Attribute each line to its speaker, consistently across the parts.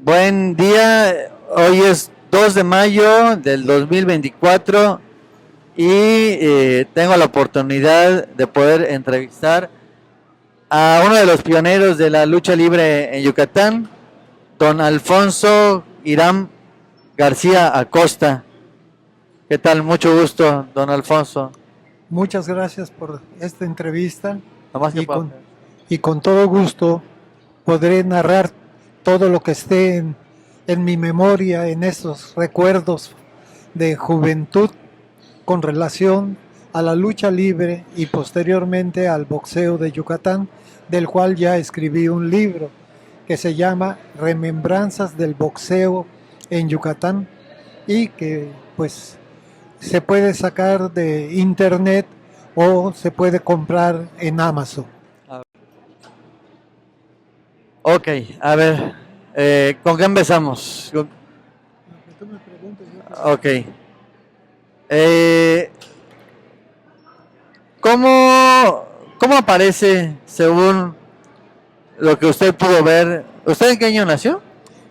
Speaker 1: Buen día, hoy es 2 de mayo del 2024 y tengo la oportunidad de poder entrevistar a uno de los pioneros de la lucha libre en Yucatán, don Alfonso Irán García Acosta. ¿Qué tal? Mucho gusto, don Alfonso.
Speaker 2: Muchas gracias por esta entrevista
Speaker 1: Nomás que
Speaker 2: y con todo gusto podré narrar todo lo que esté en mi memoria, en esos recuerdos de juventud con relación a la lucha libre y posteriormente al boxeo de Yucatán, del cual ya escribí un libro que se llama Remembranzas del boxeo en Yucatán y que pues se puede sacar de internet o se puede comprar en Amazon.
Speaker 1: Ok, a ver, ¿con qué empezamos? Ok. ¿Cómo, ¿Cómo aparece según lo que usted pudo ver? ¿Usted en qué año nació?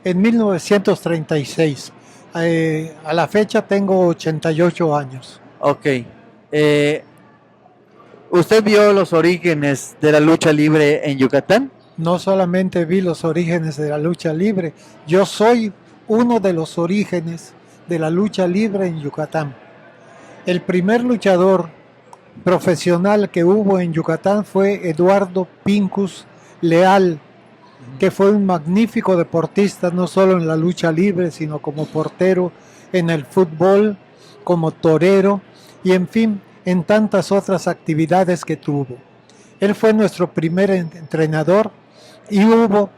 Speaker 2: En 1936. A la fecha tengo 88 años.
Speaker 1: Ok. Eh, ¿Usted vio los orígenes de la lucha libre en Yucatán?
Speaker 2: No solamente vi los orígenes de la lucha libre, yo soy uno de los orígenes de la lucha libre en Yucatán. El primer luchador profesional que hubo en Yucatán fue Eduardo Pincus Leal, que fue un magnífico deportista, no solo en la lucha libre, sino como portero en el fútbol, como torero y en fin, en tantas otras actividades que tuvo. Él fue nuestro primer entrenador y hubo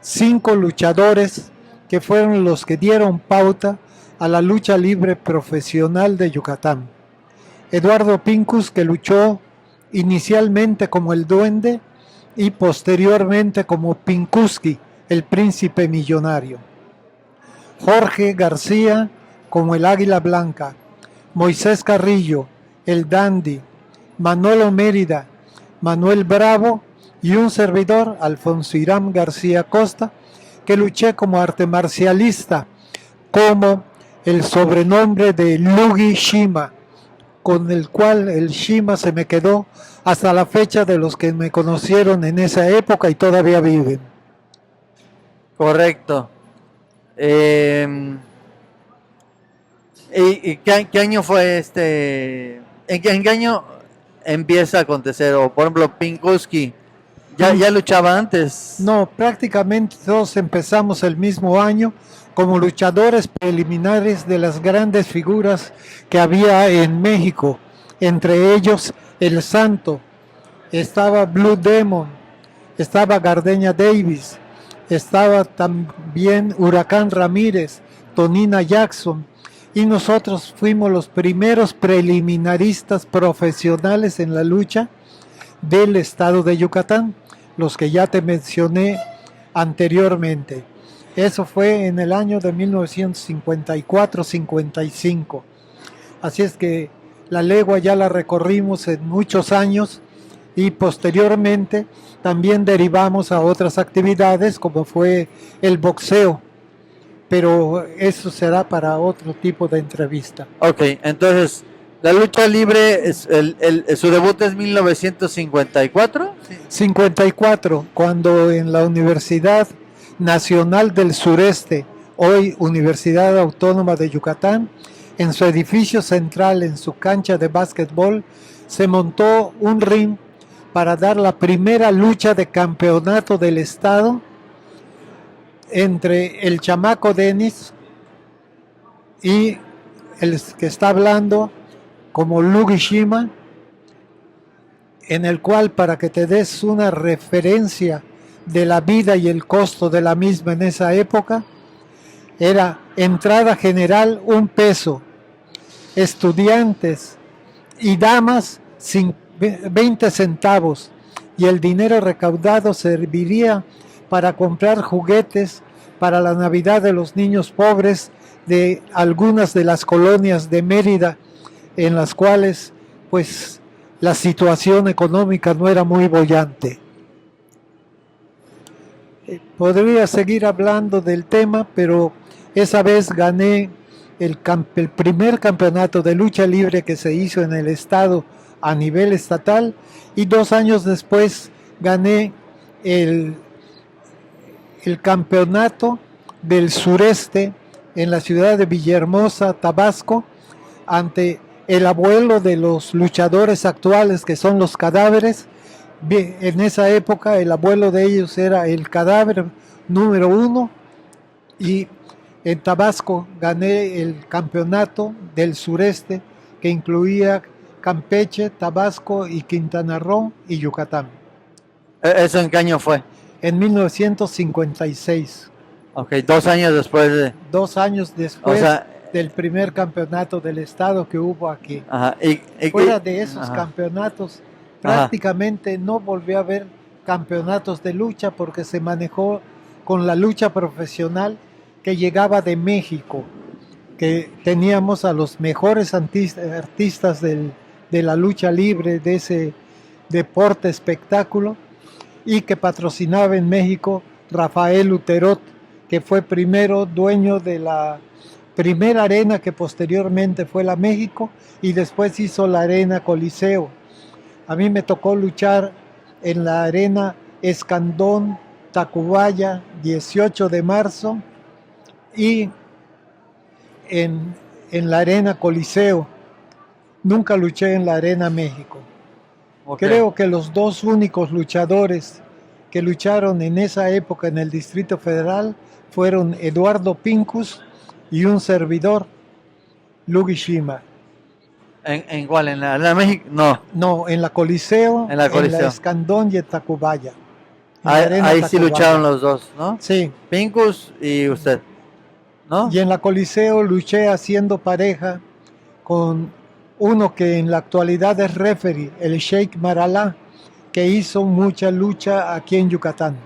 Speaker 2: 5 luchadores que fueron los que dieron pauta a la lucha libre profesional de Yucatán. Eduardo Pincus, que luchó inicialmente como el Duende y posteriormente como Pinkuski, el príncipe millonario. Jorge García como el Águila Blanca, Moisés Carrillo, el Dandy, Manolo Mérida, Manuel Bravo y un servidor, Alfonso Irán García Costa, que luché como arte marcialista, como el sobrenombre de Lugi Shima, con el cual el Shima se me quedó hasta la fecha de los que me conocieron en esa época y todavía viven.
Speaker 1: Correcto. ¿Y qué año fue este? ¿En qué año empieza a acontecer? O por ejemplo, Pinkuski, ¿ya luchaba antes?
Speaker 2: No, prácticamente todos empezamos el mismo año como luchadores preliminares de las grandes figuras que había en México, entre ellos El Santo, estaba Blue Demon, estaba Gardeña Davis, estaba también Huracán Ramírez, Tonina Jackson, y nosotros fuimos los primeros preliminaristas profesionales en la lucha del estado de Yucatán, los que ya te mencioné anteriormente. Eso fue en el año de 1954-55. Así es que la legua ya la recorrimos en muchos años y posteriormente también derivamos a otras actividades como fue el boxeo, pero eso será para otro tipo de entrevista.
Speaker 1: Ok, entonces, la lucha libre, su debut es 1954.
Speaker 2: 54, cuando en la Universidad Nacional del Sureste, hoy Universidad Autónoma de Yucatán, en su edificio central, en su cancha de básquetbol, se montó un ring para dar la primera lucha de campeonato del estado entre el chamaco Denis y el que está hablando como Lugi Shima, en el cual, para que te des una referencia de la vida y el costo de la misma en esa época, era entrada general 1 peso, estudiantes y damas 20 centavos, y el dinero recaudado serviría para comprar juguetes para la Navidad de los niños pobres de algunas de las colonias de Mérida, en las cuales pues la situación económica no era muy boyante. Podría seguir hablando del tema, pero esa vez gané el primer campeonato de lucha libre que se hizo en el estado a nivel estatal, y 2 años después gané el, el campeonato del sureste en la ciudad de Villahermosa, Tabasco, ante el abuelo de los luchadores actuales, que son los Cadáveres. En esa época el abuelo de ellos era el Cadáver número 1, y en Tabasco gané el campeonato del sureste, que incluía Campeche, Tabasco y Quintana Roo y Yucatán.
Speaker 1: ¿Eso en qué año fue?
Speaker 2: En 1956.
Speaker 1: Ok, 2 años después de...
Speaker 2: 2 años después,
Speaker 1: O sea,
Speaker 2: del primer campeonato del estado que hubo aquí.
Speaker 1: ajá,
Speaker 2: Fuera de esos
Speaker 1: ajá,
Speaker 2: campeonatos,
Speaker 1: ajá,
Speaker 2: prácticamente no volvió a haber campeonatos de lucha, porque se manejó con la lucha profesional que llegaba de México, que teníamos a los mejores artistas de la lucha libre, de ese deporte espectáculo, y que patrocinaba en México Rafael Uterot, que fue primero dueño de la primera arena que posteriormente fue la México, y después hizo la arena Coliseo. A mí me tocó luchar en la arena Escandón, Tacubaya, 18 de marzo, y en la arena Coliseo. Nunca luché en la arena México.
Speaker 1: okay.
Speaker 2: Creo que los dos únicos luchadores que lucharon en esa época en el Distrito Federal fueron Eduardo Pincus y un servidor, Luigi Shima.
Speaker 1: ¿En cuál? ¿En la México? No.
Speaker 2: No, en la Coliseo,
Speaker 1: En la Coliseo.
Speaker 2: Escandón y en Tacubaya.
Speaker 1: Ahí sí lucharon los dos, ¿no?
Speaker 2: Sí.
Speaker 1: Pincus y usted, ¿no?
Speaker 2: Y en la Coliseo luché haciendo pareja con uno que en la actualidad es referee, el Sheikh Maralá, que hizo mucha lucha aquí en Yucatán.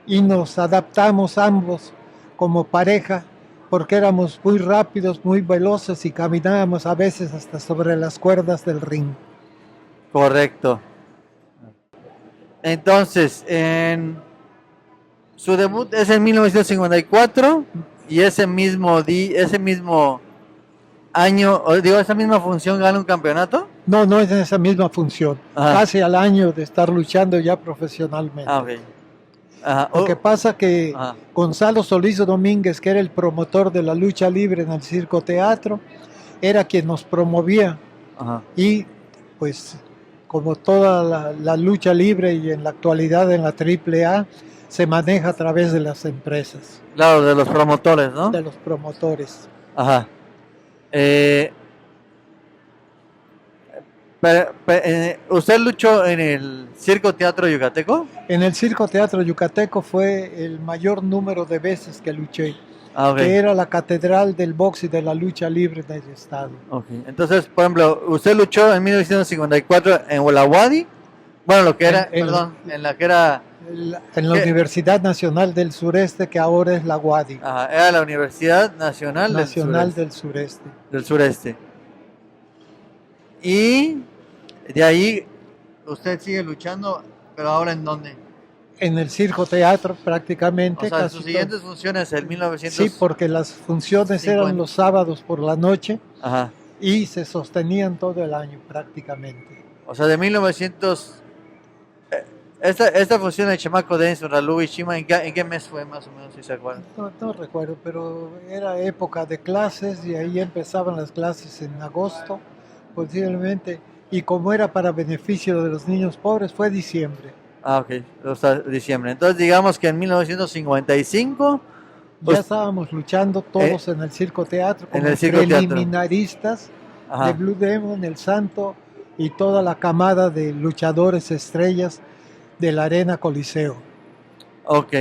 Speaker 2: Y nos adaptamos ambos como pareja, porque éramos muy rápidos, muy veloces, y caminábamos a veces hasta sobre las cuerdas del ring.
Speaker 1: Correcto. Entonces, su debut es en 1954, y ese mismo año, esa misma función gana un campeonato.
Speaker 2: No, no es en esa misma función.
Speaker 1: Ajá.
Speaker 2: Casi al año de estar luchando ya profesionalmente.
Speaker 1: Ah, ok. Ajá.
Speaker 2: Lo que pasa que
Speaker 1: Ajá.
Speaker 2: Gonzalo Solís Domínguez, que era el promotor de la lucha libre en el Circo Teatro, era quien nos promovía.
Speaker 1: Ajá.
Speaker 2: Y pues como toda la lucha libre y en la actualidad en la AAA, se maneja a través de las empresas.
Speaker 1: Claro, de los promotores, ¿no?
Speaker 2: De los promotores.
Speaker 1: Ajá. ¿Usted luchó en el Circo Teatro Yucateco?
Speaker 2: En el Circo Teatro Yucateco fue el mayor número de veces que luché.
Speaker 1: Ah, okay.
Speaker 2: Que era la catedral del box y de la lucha libre del estado.
Speaker 1: Okay. Entonces, por ejemplo, usted luchó en 1954 en Huelahuadi, bueno, lo que era, en la que era...
Speaker 2: En la Universidad Nacional del Sureste, que ahora es la UADY.
Speaker 1: Ajá, era la Universidad Nacional
Speaker 2: del Sureste.
Speaker 1: Del Sureste. Y de ahí usted sigue luchando, pero ahora ¿en dónde?
Speaker 2: En el Circo Teatro prácticamente.
Speaker 1: O sea, sus siguientes funciones en 1900.
Speaker 2: Sí, porque las funciones eran los sábados por la noche.
Speaker 1: Ajá.
Speaker 2: Y se sostenían todo el año prácticamente.
Speaker 1: O sea, de 1900... Esta función de Chamaco Dance, Ralu y Shima, ¿en qué mes fue más o menos, si se acuerdan?
Speaker 2: No recuerdo, pero era época de clases y ahí empezaban las clases en agosto, posiblemente. Y como era para beneficio de los niños pobres, fue diciembre.
Speaker 1: Ah, ok, o sea, diciembre. Entonces digamos que en 1955...
Speaker 2: Ya estábamos luchando todos en el Circo Teatro como preliminaristas de Blue Demon, El Santo y toda la camada de luchadores estrellas de la Arena Coliseo.
Speaker 1: Ok.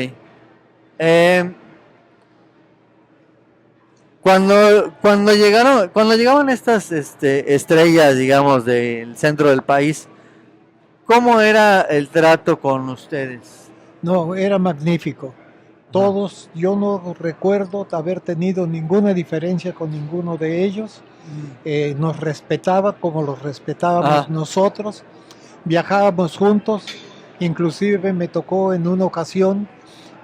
Speaker 1: Cuando llegaban estas estrellas, digamos, del centro del país, ¿cómo era el trato con ustedes?
Speaker 2: No, era magnífico. Todos, yo no recuerdo haber tenido ninguna diferencia con ninguno de ellos. Nos respetaba como los respetábamos nosotros. Viajábamos juntos. Inclusive me tocó en una ocasión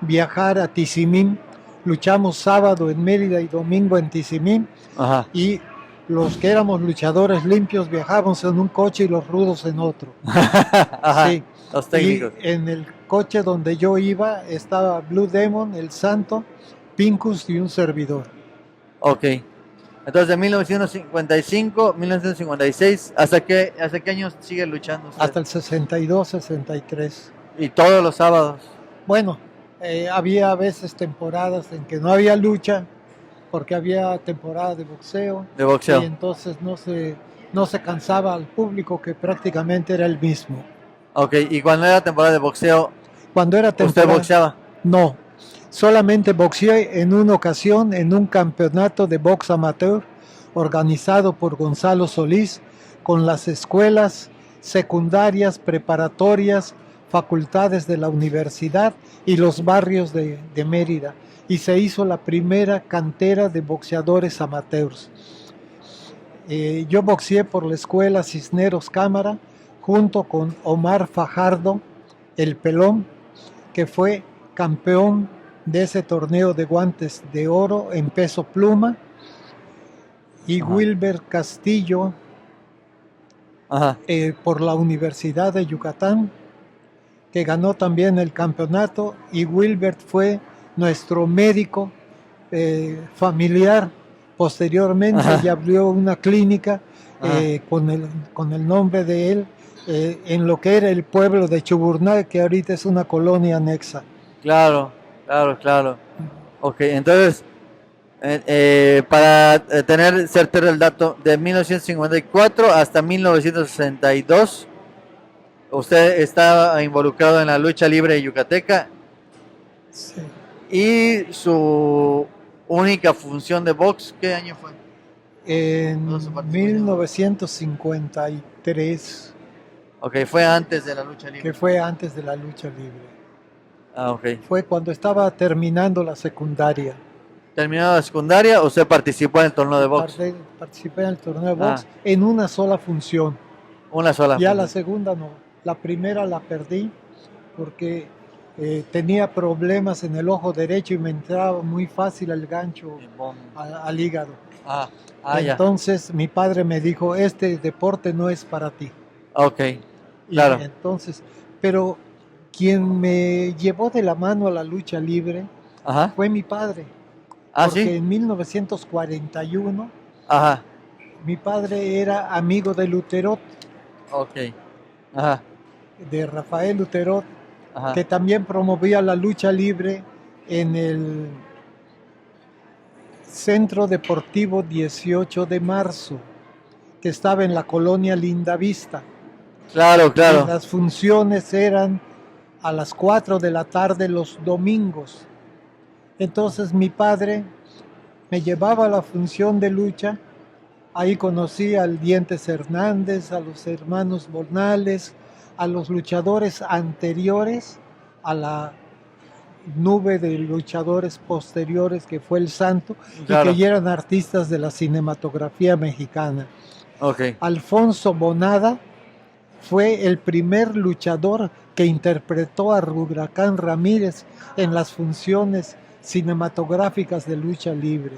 Speaker 2: viajar a Tizimín. Luchamos sábado en Mérida y domingo en Tizimín.
Speaker 1: Ajá.
Speaker 2: Y los que éramos luchadores limpios viajábamos en un coche y los rudos en otro.
Speaker 1: Ajá.
Speaker 2: Sí.
Speaker 1: Los técnicos.
Speaker 2: Y en el coche donde yo iba estaba Blue Demon, El Santo, Pincus y un servidor.
Speaker 1: Ok. Entonces, de 1955, 1956, ¿hasta qué años sigue luchando usted?
Speaker 2: Hasta el 62, 63.
Speaker 1: Y todos los sábados.
Speaker 2: Bueno, había a veces temporadas en que no había lucha, porque había temporada de boxeo.
Speaker 1: De boxeo.
Speaker 2: Y entonces no se cansaba al público, que prácticamente era el mismo.
Speaker 1: Ok, y cuando era temporada de boxeo,
Speaker 2: Cuando era
Speaker 1: ¿usted
Speaker 2: temporada,
Speaker 1: boxeaba?
Speaker 2: no. Solamente boxeé en una ocasión en un campeonato de box amateur organizado por Gonzalo Solís con las escuelas secundarias, preparatorias, facultades de la universidad y los barrios de Mérida. Y se hizo la primera cantera de boxeadores amateurs. Yo boxeé por la escuela Cisneros Cámara junto con Omar Fajardo, el Pelón, que fue campeón de ese torneo de guantes de oro en peso pluma, y
Speaker 1: Ajá.
Speaker 2: Wilber Castillo,
Speaker 1: Ajá.
Speaker 2: por la Universidad de Yucatán, que ganó también el campeonato, y Wilbert fue nuestro médico familiar. Posteriormente
Speaker 1: Ajá.
Speaker 2: ya abrió una clínica
Speaker 1: Ajá.
Speaker 2: con el nombre de él en lo que era el pueblo de Chuburnay, que ahorita es una colonia anexa.
Speaker 1: Claro, claro, claro. Ok, entonces, para tener certero el dato, de 1954 hasta 1962, usted estaba involucrado en la lucha libre yucateca.
Speaker 2: Sí.
Speaker 1: Y su única función de box, ¿qué año fue?
Speaker 2: En
Speaker 1: No se participó.
Speaker 2: 1953,
Speaker 1: Ok, fue antes de la lucha libre.
Speaker 2: que fue antes de la lucha libre.
Speaker 1: Ah, ok.
Speaker 2: Fue cuando estaba terminando la secundaria.
Speaker 1: ¿Terminó la secundaria o usted participó en el torneo de box?
Speaker 2: Participé en el torneo de box en una sola función.
Speaker 1: Una sola
Speaker 2: Ya
Speaker 1: función.
Speaker 2: la segunda no. La primera la perdí porque tenía problemas en el ojo derecho y me entraba muy fácil el gancho al hígado. Entonces mi padre me dijo, este deporte no es para ti.
Speaker 1: Ok, claro.
Speaker 2: Y entonces, pero quien me llevó de la mano a la lucha libre
Speaker 1: Ajá.
Speaker 2: fue mi padre.
Speaker 1: Ah,
Speaker 2: Porque
Speaker 1: sí.
Speaker 2: en 1941
Speaker 1: Ajá.
Speaker 2: mi padre era amigo de Luterot,
Speaker 1: Ok. Ajá.
Speaker 2: de Rafael Luterot,
Speaker 1: Ajá.
Speaker 2: que también promovía la lucha libre en el Centro Deportivo 18 de Marzo, que estaba en la colonia Lindavista.
Speaker 1: Claro,
Speaker 2: Y
Speaker 1: claro.
Speaker 2: las funciones eran a las 4 de la tarde los domingos. Entonces mi padre me llevaba a la función de lucha. Ahí conocí al Dientes Hernández, a los hermanos Bornales, a los luchadores anteriores a la nube de luchadores posteriores que fue el Santo,
Speaker 1: Claro.
Speaker 2: y que ya eran artistas de la cinematografía mexicana.
Speaker 1: Ok.
Speaker 2: Alfonso Bonada fue el primer luchador que interpretó a Huracán Ramírez en las funciones cinematográficas de lucha libre.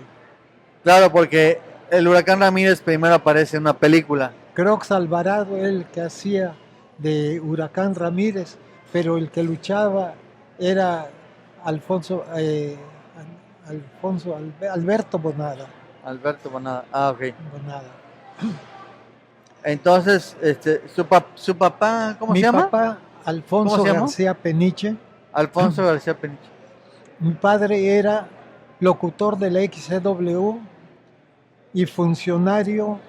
Speaker 1: Claro, porque el Huracán Ramírez primero aparece en una película.
Speaker 2: Crox Alvarado, el que hacía de Huracán Ramírez, pero el que luchaba era Alberto Bonada.
Speaker 1: Alberto Bonada. Ah, ok.
Speaker 2: Bonada.
Speaker 1: Entonces, su papá, ¿cómo
Speaker 2: Mi
Speaker 1: se llama?
Speaker 2: papá, Alfonso
Speaker 1: ¿Cómo se llama?
Speaker 2: García Peniche.
Speaker 1: Alfonso García Peniche.
Speaker 2: Mi padre era locutor de la XCW y funcionario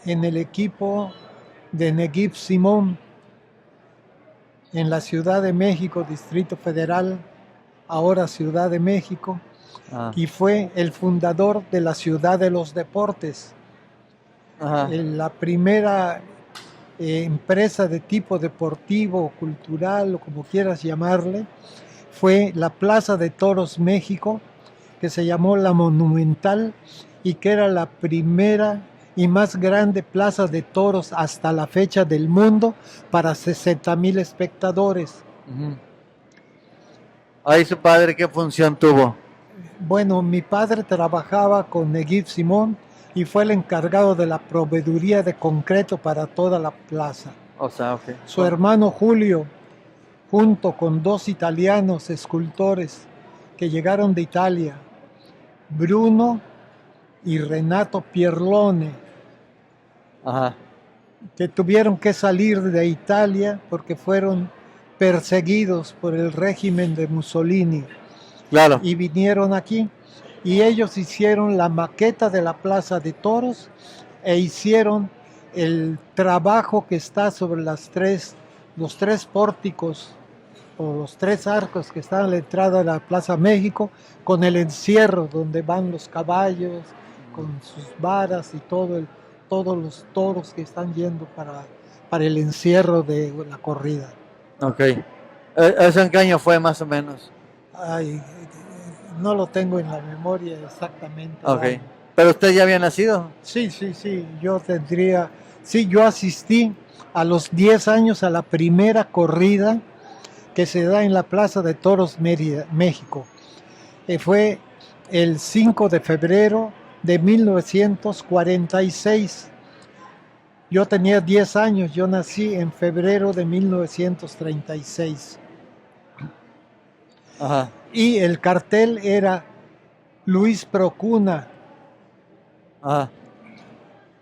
Speaker 2: en el equipo de Neguib Simón en la Ciudad de México, Distrito Federal, ahora Ciudad de México, y fue el fundador de la Ciudad de los Deportes.
Speaker 1: Ajá.
Speaker 2: La primera empresa de tipo deportivo, cultural o como quieras llamarle, fue la Plaza de Toros México, que se llamó La Monumental y que era la primera y más grande plaza de toros hasta la fecha del mundo para 60,000 espectadores.
Speaker 1: Ahí su padre, ¿qué función tuvo?
Speaker 2: Bueno, mi padre trabajaba con Neguib Simón y fue el encargado de la proveeduría de concreto para toda la plaza.
Speaker 1: O sea, ok.
Speaker 2: Su hermano Julio, junto con dos italianos escultores que llegaron de Italia, Bruno y Renato Pierlone,
Speaker 1: Ajá,
Speaker 2: que tuvieron que salir de Italia porque fueron perseguidos por el régimen de Mussolini
Speaker 1: claro.
Speaker 2: y vinieron aquí y ellos hicieron la maqueta de la Plaza de Toros e hicieron el trabajo que está sobre los tres pórticos o los tres arcos que están a la entrada de la Plaza México con el encierro donde van los caballos con sus varas y todos los toros que están yendo para el encierro de la corrida.
Speaker 1: Ok. ¿Eso en qué año fue más o menos?
Speaker 2: Ay, no lo tengo en la memoria exactamente.
Speaker 1: Ok. ¿Pero usted ya había nacido?
Speaker 2: Sí, yo asistí a los 10 años a la primera corrida que se da en la Plaza de Toros Mérida, México. Fue el 5 de febrero de 1946. Yo tenía 10 años, yo nací en febrero de 1936.
Speaker 1: Ajá.
Speaker 2: Y el cartel era Luis Procuna,
Speaker 1: Ajá.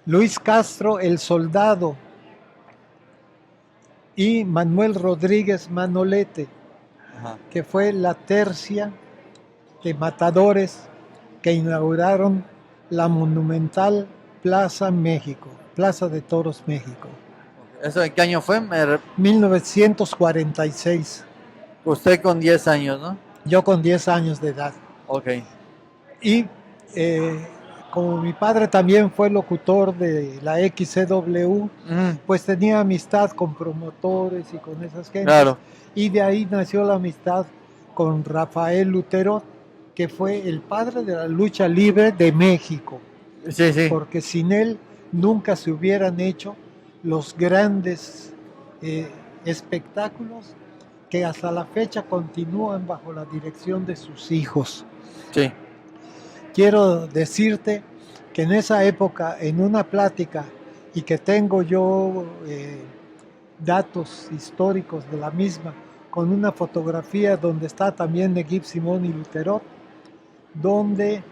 Speaker 2: Luis Castro el Soldado y Manuel Rodríguez Manolete,
Speaker 1: Ajá.
Speaker 2: que fue la tercia de matadores que inauguraron la monumental Plaza México, Plaza de Toros México.
Speaker 1: ¿Eso en qué año fue?
Speaker 2: 1946.
Speaker 1: Usted con 10 años, ¿no?
Speaker 2: Yo con 10 años de edad.
Speaker 1: Ok.
Speaker 2: Y como mi padre también fue locutor de la XCW, pues tenía amistad con promotores y con esas gentes.
Speaker 1: Claro.
Speaker 2: Y de ahí nació la amistad con Rafael Lutero, que fue el padre de la lucha libre de México.
Speaker 1: Sí, sí.
Speaker 2: Porque sin él nunca se hubieran hecho los grandes espectáculos que hasta la fecha continúan bajo la dirección de sus hijos.
Speaker 1: Sí.
Speaker 2: Quiero decirte que en esa época, en una plática, y que tengo yo datos históricos de la misma, con una fotografía donde está también Neguib Simón y Lutero, donde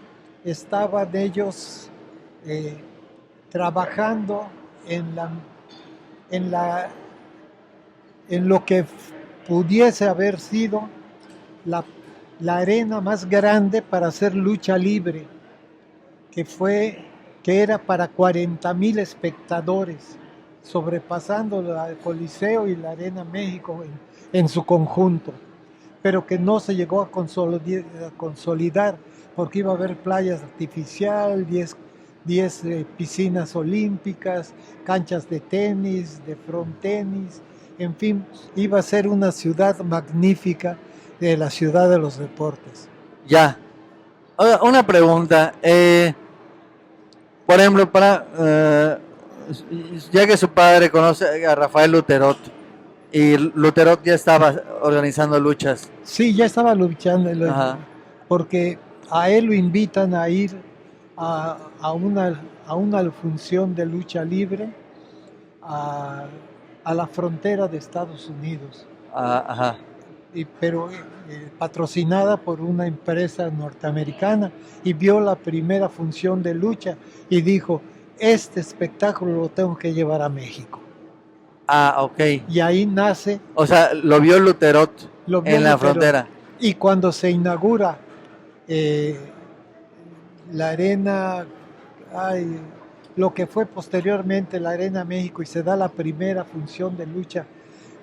Speaker 2: estaban ellos trabajando en lo que pudiese haber sido la arena más grande para hacer lucha libre, que era para 40,000 espectadores, sobrepasando el Coliseo y la Arena México en su conjunto, pero que no se llegó a consolidar porque iba a haber playas artificiales, 10 piscinas olímpicas, canchas de tenis, de frontenis, en fin, iba a ser una ciudad magnífica de la ciudad de los deportes.
Speaker 1: Ya. Una pregunta. Por ejemplo, ya que su padre conoce a Rafael Luterot y Luterot ya estaba organizando luchas.
Speaker 2: Sí, ya estaba luchando,
Speaker 1: Ajá.
Speaker 2: porque a él lo invitan a ir a una función de lucha libre a la frontera de Estados Unidos.
Speaker 1: Ajá.
Speaker 2: Pero patrocinada por una empresa norteamericana, y vio la primera función de lucha y dijo, este espectáculo lo tengo que llevar a México.
Speaker 1: Ah, ok.
Speaker 2: Y ahí nace...
Speaker 1: O sea, lo vio Luterot en la frontera.
Speaker 2: Y cuando se inaugura la arena, lo que fue posteriormente la Arena México, y se da la primera función de lucha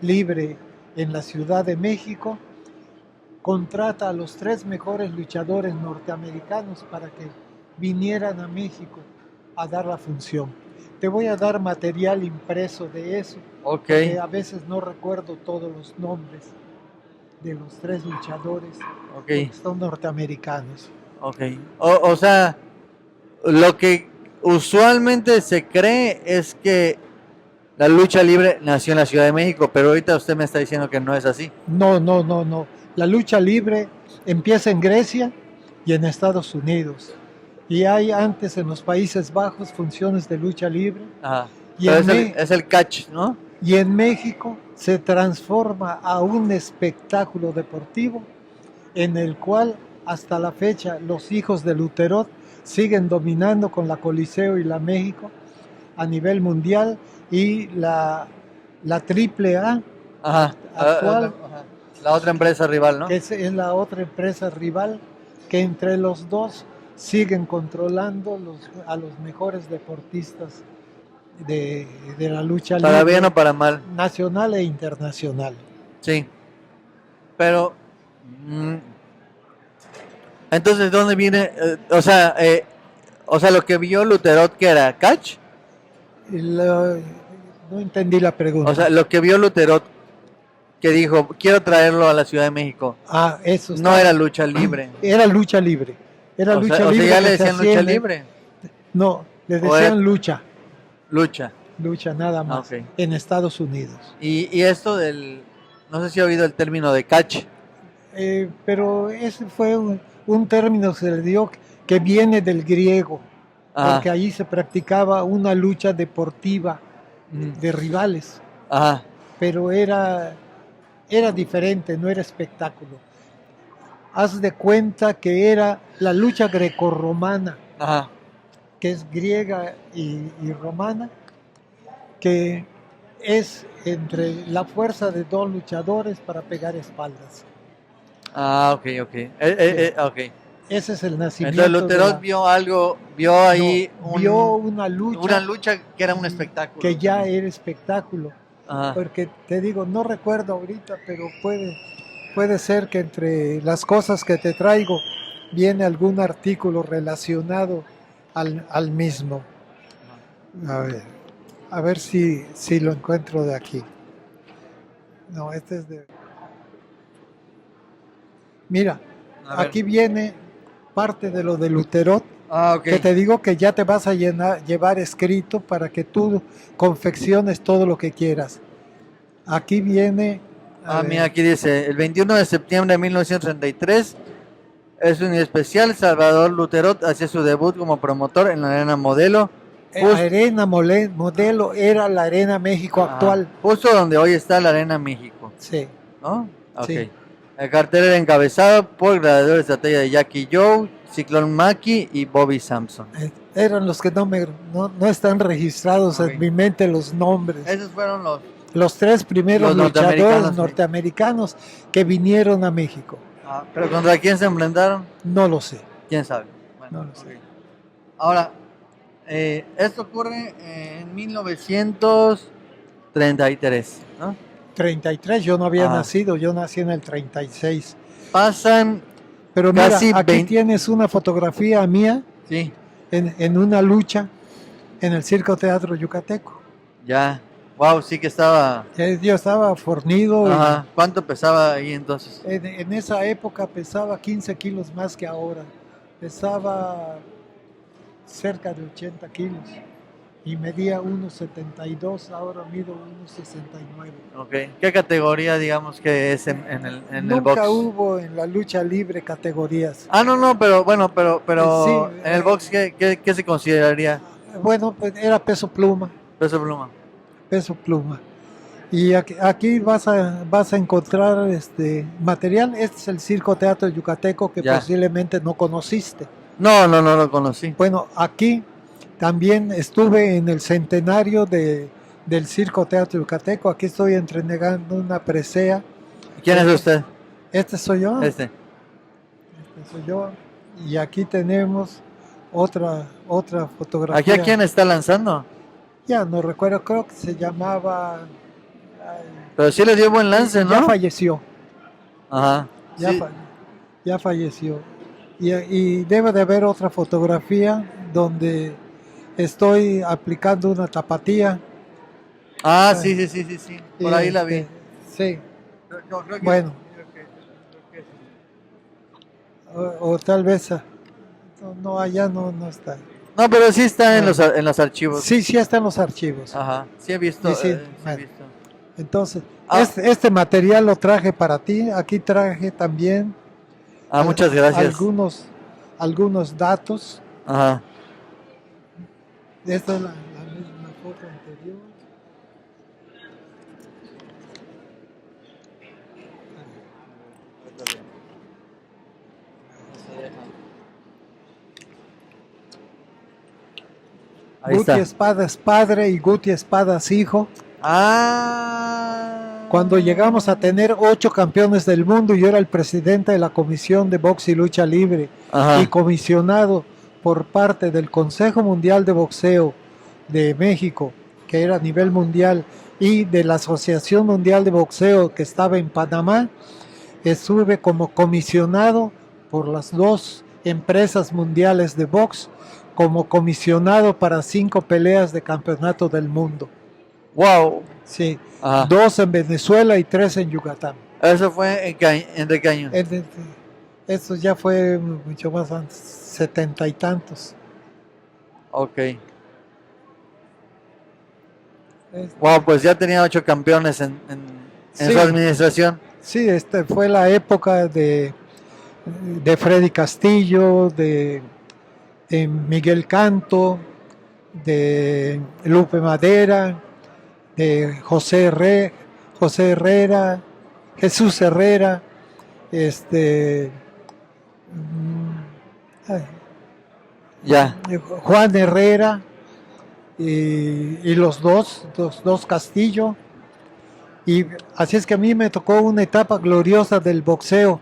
Speaker 2: libre en la Ciudad de México, contrata a los 3 mejores luchadores norteamericanos para que vinieran a México a dar la función. Te voy a dar material impreso de eso, porque a veces no recuerdo todos los nombres de los 3 luchadores, porque son norteamericanos.
Speaker 1: O sea, lo que usualmente se cree es que la lucha libre nació en la Ciudad de México, pero ahorita usted me está diciendo que no es así.
Speaker 2: No. La lucha libre empieza en Grecia y en Estados Unidos. Y hay antes en los Países Bajos funciones de lucha libre.
Speaker 1: Ajá.
Speaker 2: Y
Speaker 1: Pero
Speaker 2: en,
Speaker 1: es el catch, ¿no?
Speaker 2: y en México se transforma a un espectáculo deportivo en el cual hasta la fecha los hijos de Luterot siguen dominando con la Coliseo y la México a nivel mundial, y la AAA
Speaker 1: Ajá.
Speaker 2: actual,
Speaker 1: Ajá. La otra empresa rival, ¿no?
Speaker 2: que es la otra empresa rival, que entre los dos siguen controlando a los mejores deportistas de la lucha libre,
Speaker 1: Para bien o para mal.
Speaker 2: nacional e internacional.
Speaker 1: Sí. Pero, entonces, ¿dónde viene? O sea, lo que vio Luterot, que era catch.
Speaker 2: No entendí la pregunta.
Speaker 1: O sea, lo que vio Luterot, que dijo, quiero traerlo a la Ciudad de México.
Speaker 2: Eso
Speaker 1: no era lucha libre.
Speaker 2: Era lucha libre. Era
Speaker 1: O
Speaker 2: lucha
Speaker 1: sea,
Speaker 2: libre.
Speaker 1: ya le
Speaker 2: que se
Speaker 1: decían
Speaker 2: hacía
Speaker 1: lucha libre.
Speaker 2: No, le
Speaker 1: O
Speaker 2: decían
Speaker 1: era-
Speaker 2: lucha.
Speaker 1: Lucha.
Speaker 2: Lucha nada más.
Speaker 1: Ok.
Speaker 2: En Estados Unidos.
Speaker 1: Y esto del, no sé si ha oído el término de catch.
Speaker 2: Pero ese fue un término que se le dio que viene del griego.
Speaker 1: Ajá.
Speaker 2: Porque allí se practicaba una lucha deportiva de rivales.
Speaker 1: Ajá.
Speaker 2: Pero era diferente, no era espectáculo. Haz de cuenta que era la lucha grecorromana,
Speaker 1: Ajá.
Speaker 2: que es griega y romana, que es entre la fuerza de dos luchadores para pegar espaldas.
Speaker 1: Ah, ok. Ok.
Speaker 2: Ese es el nacimiento.
Speaker 1: Entonces Luterot vio algo, vio ahí
Speaker 2: vio una lucha
Speaker 1: que era un espectáculo.
Speaker 2: que ya era espectáculo.
Speaker 1: Ajá.
Speaker 2: Porque te digo, no recuerdo ahorita, pero puede ser que entre las cosas que te traigo viene algún artículo relacionado al mismo. A ver si lo encuentro de aquí. No, este es de... Mira, aquí viene parte de lo de Luterot.
Speaker 1: Ah, ok.
Speaker 2: Que te digo que ya te vas a llevar escrito para que tú confecciones todo lo que quieras. Aquí viene...
Speaker 1: Mira, aquí dice, el 21 de septiembre de 1933 es un especial. Salvador Luterot hacía su debut como promotor en la Arena Modelo.
Speaker 2: Arena Modelo era la Arena México actual.
Speaker 1: Justo donde hoy está la Arena México.
Speaker 2: Sí.
Speaker 1: ¿No? Ok.
Speaker 2: Sí.
Speaker 1: El cartel era encabezado por gladiadores de la talla de Jackie Joe, Ciclón Maki y Bobby Sampson.
Speaker 2: Eran los que no están registrados en mi mente los nombres.
Speaker 1: Esos fueron
Speaker 2: los tres primeros
Speaker 1: los
Speaker 2: luchadores norteamericanos que vinieron a México.
Speaker 1: ¿Pero contra quién se enfrentaron?
Speaker 2: No lo sé.
Speaker 1: ¿Quién sabe? Bueno,
Speaker 2: No lo sé.
Speaker 1: Ahora, esto ocurre en 1933, ¿no?
Speaker 2: 33, yo no había nacido, yo nací en el 36.
Speaker 1: Pasan
Speaker 2: Pero mira,
Speaker 1: casi
Speaker 2: aquí
Speaker 1: 20...
Speaker 2: tienes una fotografía mía,
Speaker 1: sí,
Speaker 2: en una lucha en el Circo Teatro Yucateco.
Speaker 1: Ya, wow, sí que estaba...
Speaker 2: Yo estaba fornido.
Speaker 1: Ajá. ¿Cuánto pesaba ahí entonces?
Speaker 2: En esa época pesaba 15 kilos más que ahora. Pesaba cerca de 80 kilos. Y medía 1,72, ahora mido 1,69.
Speaker 1: Ok. ¿Qué categoría, digamos, que es en el box?
Speaker 2: Nunca hubo en la lucha libre categorías.
Speaker 1: No, pero bueno, pero
Speaker 2: Sí,
Speaker 1: en el box, ¿qué se consideraría?
Speaker 2: Bueno, pues era peso pluma.
Speaker 1: Peso pluma.
Speaker 2: Peso pluma. Y aquí vas a encontrar material. Este es el Circo Teatro Yucateco, que posiblemente no conociste.
Speaker 1: No lo conocí.
Speaker 2: Bueno, aquí también estuve en el centenario del Circo Teatro Yucateco. Aquí estoy entregando una presea.
Speaker 1: ¿Quién es usted?
Speaker 2: Este soy yo.
Speaker 1: Este
Speaker 2: soy yo. Y aquí tenemos otra fotografía.
Speaker 1: ¿Aquí a quién está lanzando?
Speaker 2: Ya no recuerdo, creo que se llamaba...
Speaker 1: Pero sí le dio buen lance, ¿no?
Speaker 2: Ya falleció.
Speaker 1: Ajá.
Speaker 2: Ya falleció. Y debe de haber otra fotografía donde estoy aplicando una tapatía.
Speaker 1: Sí. Por ahí la vi.
Speaker 2: Sí.
Speaker 1: Creo que
Speaker 2: bueno. O tal vez... No, allá no está.
Speaker 1: No, pero sí está en los archivos.
Speaker 2: Sí está en los archivos.
Speaker 1: Ajá. Sí he visto.
Speaker 2: Sí,
Speaker 1: he visto.
Speaker 2: Entonces,
Speaker 1: Ah.
Speaker 2: este material lo traje para ti. Aquí traje también
Speaker 1: Muchas gracias.
Speaker 2: algunos datos.
Speaker 1: Ajá.
Speaker 2: Esta es la misma foto anterior.
Speaker 1: Ahí
Speaker 2: Guti
Speaker 1: está.
Speaker 2: Espada es padre y Guti Espada es hijo.
Speaker 1: Ah.
Speaker 2: Cuando llegamos a tener 8 campeones del mundo, yo era el presidente de la Comisión de Box y Lucha Libre
Speaker 1: Ajá.
Speaker 2: y comisionado por parte del Consejo Mundial de Boxeo de México, que era a nivel mundial, y de la Asociación Mundial de Boxeo que estaba en Panamá. Estuve como comisionado por las 2 empresas mundiales de box, como comisionado para 5 peleas de campeonato del mundo.
Speaker 1: Wow.
Speaker 2: Sí,
Speaker 1: Ajá.
Speaker 2: 2 en Venezuela y 3 en Yucatán.
Speaker 1: ¿Eso fue en qué año?
Speaker 2: Eso ya fue mucho más antes, 70 y tantos.
Speaker 1: Ok. Wow, pues ya tenía 8 campeones en
Speaker 2: Sí.
Speaker 1: su administración.
Speaker 2: Sí, fue la época de Freddy Castillo, de Miguel Canto, de Lupe Madera, de José Herrera, Jesús Herrera,
Speaker 1: Ya.
Speaker 2: Juan Herrera y los dos Castillo. Y así es que a mí me tocó una etapa gloriosa del boxeo,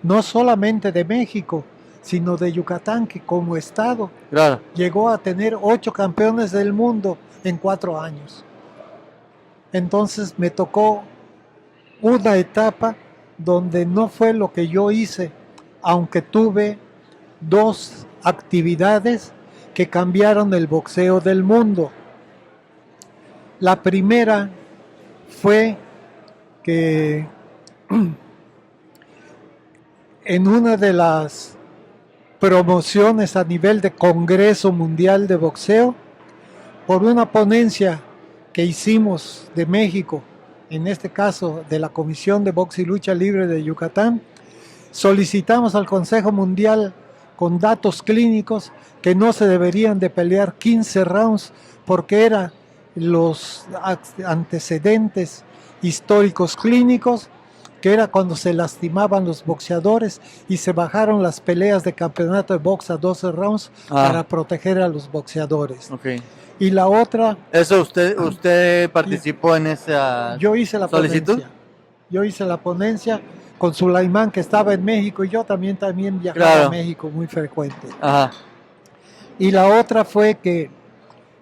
Speaker 2: no solamente de México, sino de Yucatán, que como estado
Speaker 1: Claro.
Speaker 2: llegó a tener 8 campeones del mundo en 4 años. Entonces me tocó una etapa donde no fue lo que yo hice, aunque tuve 2 actividades que cambiaron el boxeo del mundo. La primera fue que en una de las promociones a nivel de Congreso Mundial de Boxeo, por una ponencia que hicimos de México, en este caso de la Comisión de Box y Lucha Libre de Yucatán, solicitamos al Consejo Mundial con datos clínicos que no se deberían de pelear 15 rounds porque eran los antecedentes históricos clínicos, que era cuando se lastimaban los boxeadores y se bajaron las peleas de campeonato de box a 12 rounds para proteger a los boxeadores.
Speaker 1: Okay.
Speaker 2: Y la otra...
Speaker 1: ¿Eso usted participó en esa
Speaker 2: yo hice la
Speaker 1: solicitud?
Speaker 2: Ponencia. Yo hice la ponencia con Sulaimán, que estaba en México, y yo también viajaba a México muy frecuente.
Speaker 1: Ajá.
Speaker 2: Y la otra fue que,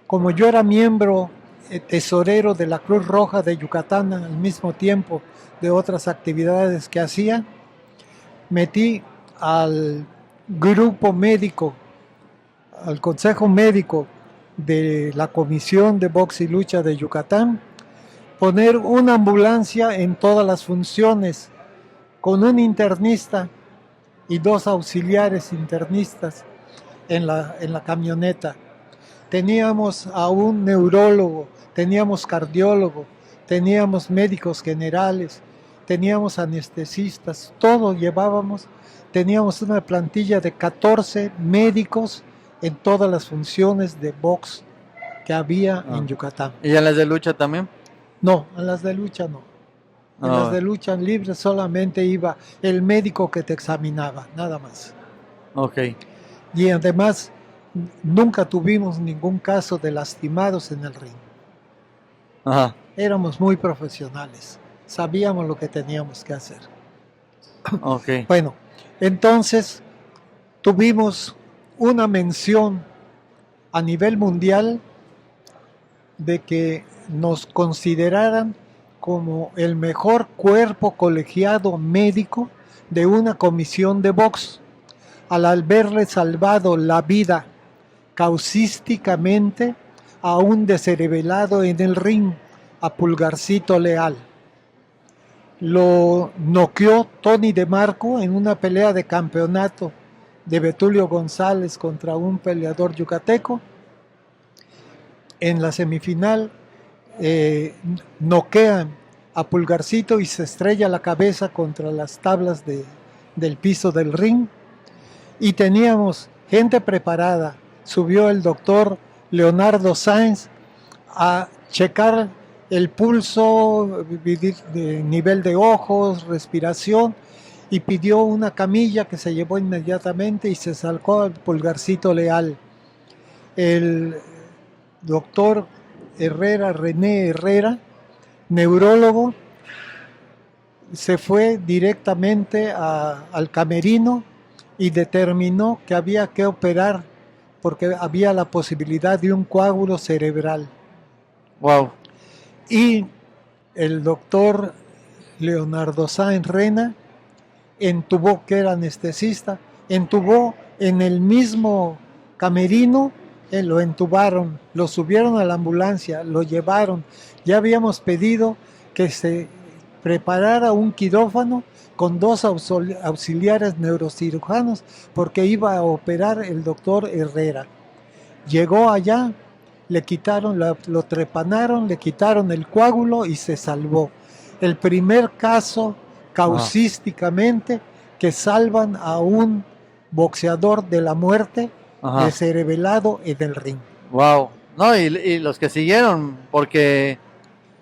Speaker 2: como yo era miembro tesorero de la Cruz Roja de Yucatán al mismo tiempo de otras actividades que hacía, metí al grupo médico, al consejo médico de la Comisión de Box y Lucha de Yucatán, poner una ambulancia en todas las funciones, con un internista y 2 auxiliares internistas en la camioneta. Teníamos a un neurólogo, teníamos cardiólogo, teníamos médicos generales, teníamos anestesistas, todo llevábamos. Teníamos una plantilla de 14 médicos en todas las funciones de box que había en Yucatán.
Speaker 1: ¿Y en las de lucha también?
Speaker 2: No, en las de lucha no. En las de lucha libre solamente iba el médico que te examinaba, nada más.
Speaker 1: Ok.
Speaker 2: Y además nunca tuvimos ningún caso de lastimados en el ring.
Speaker 1: Ajá.
Speaker 2: Éramos muy profesionales, sabíamos lo que teníamos que hacer.
Speaker 1: Ok.
Speaker 2: Bueno, entonces tuvimos una mención a nivel mundial de que nos consideraran como el mejor cuerpo colegiado médico de una comisión de box, al haberle salvado la vida causísticamente a un descerebelado en el ring, a Pulgarcito Leal. Lo noqueó Tony DeMarco en una pelea de campeonato de Betulio González contra un peleador yucateco. En la semifinal noquean a Pulgarcito y se estrella la cabeza contra las tablas del piso del ring. Y teníamos gente preparada. Subió el doctor Leonardo Sáenz a checar el pulso, nivel de ojos, respiración, y pidió una camilla que se llevó inmediatamente y se sacó al Pulgarcito Leal. El doctor Herrera, René Herrera, neurólogo, se fue directamente al camerino y determinó que había que operar porque había la posibilidad de un coágulo cerebral.
Speaker 1: Wow.
Speaker 2: Y el doctor Leonardo Sáenz Rena entubó, que era anestesista, entubó en el mismo camerino, lo entubaron, lo subieron a la ambulancia, lo llevaron. Ya habíamos pedido que se preparara un quirófano con 2 auxiliares neurocirujanos porque iba a operar el doctor Herrera. Llegó allá, le quitaron, lo trepanaron, le quitaron el coágulo y se salvó. El primer caso causísticamente que salvan a un boxeador de la muerte descerebelado en el ring.
Speaker 1: Wow. No, y los que siguieron, porque...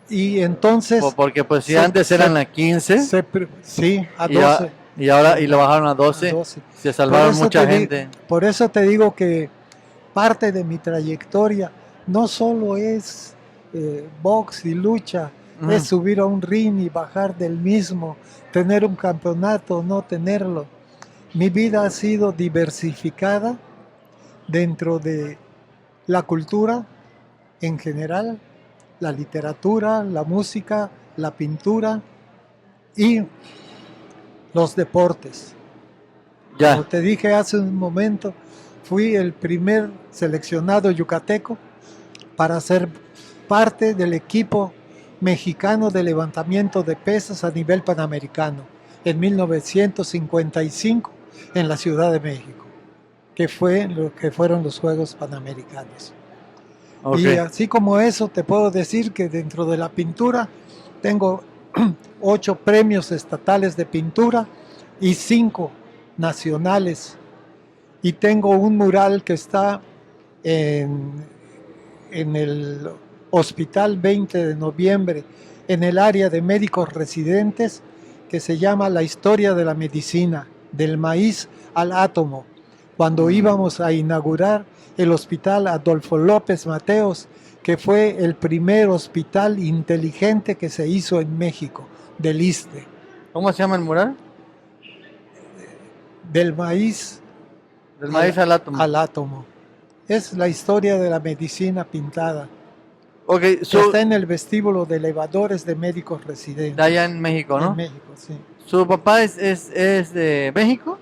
Speaker 2: Y entonces...
Speaker 1: Porque pues si antes eran a 15.
Speaker 2: Sí, a 12.
Speaker 1: Y ahora lo bajaron a 12. 12. Se salvaron mucha gente.
Speaker 2: Por eso te digo que parte de mi trayectoria no solo es box y lucha, es subir a un ring y bajar del mismo, tener un campeonato, no tenerlo. Mi vida ha sido diversificada dentro de la cultura en general, la literatura, la música, la pintura y los deportes.
Speaker 1: Ya.
Speaker 2: Como te dije hace un momento, fui el primer seleccionado yucateco para ser parte del equipo mexicano de levantamiento de pesas a nivel panamericano en 1955 en la Ciudad de México, que fueron los Juegos Panamericanos. Okay. Y así como eso, te puedo decir que dentro de la pintura tengo 8 premios estatales de pintura y 5 nacionales. Y tengo un mural que está en el Hospital 20 de Noviembre, en el área de médicos residentes, que se llama La historia de la medicina, del maíz al átomo, cuando íbamos a inaugurar el Hospital Adolfo López Mateos, que fue el primer hospital inteligente que se hizo en México, del ISSSTE.
Speaker 1: ¿Cómo se llama el mural?
Speaker 2: Del maíz,
Speaker 1: al átomo.
Speaker 2: Al átomo. Es la historia de la medicina pintada.
Speaker 1: Okay,
Speaker 2: está en el vestíbulo de elevadores de médicos residentes.
Speaker 1: Allá en México, ¿no?
Speaker 2: En México, sí.
Speaker 1: ¿Su papá es de México?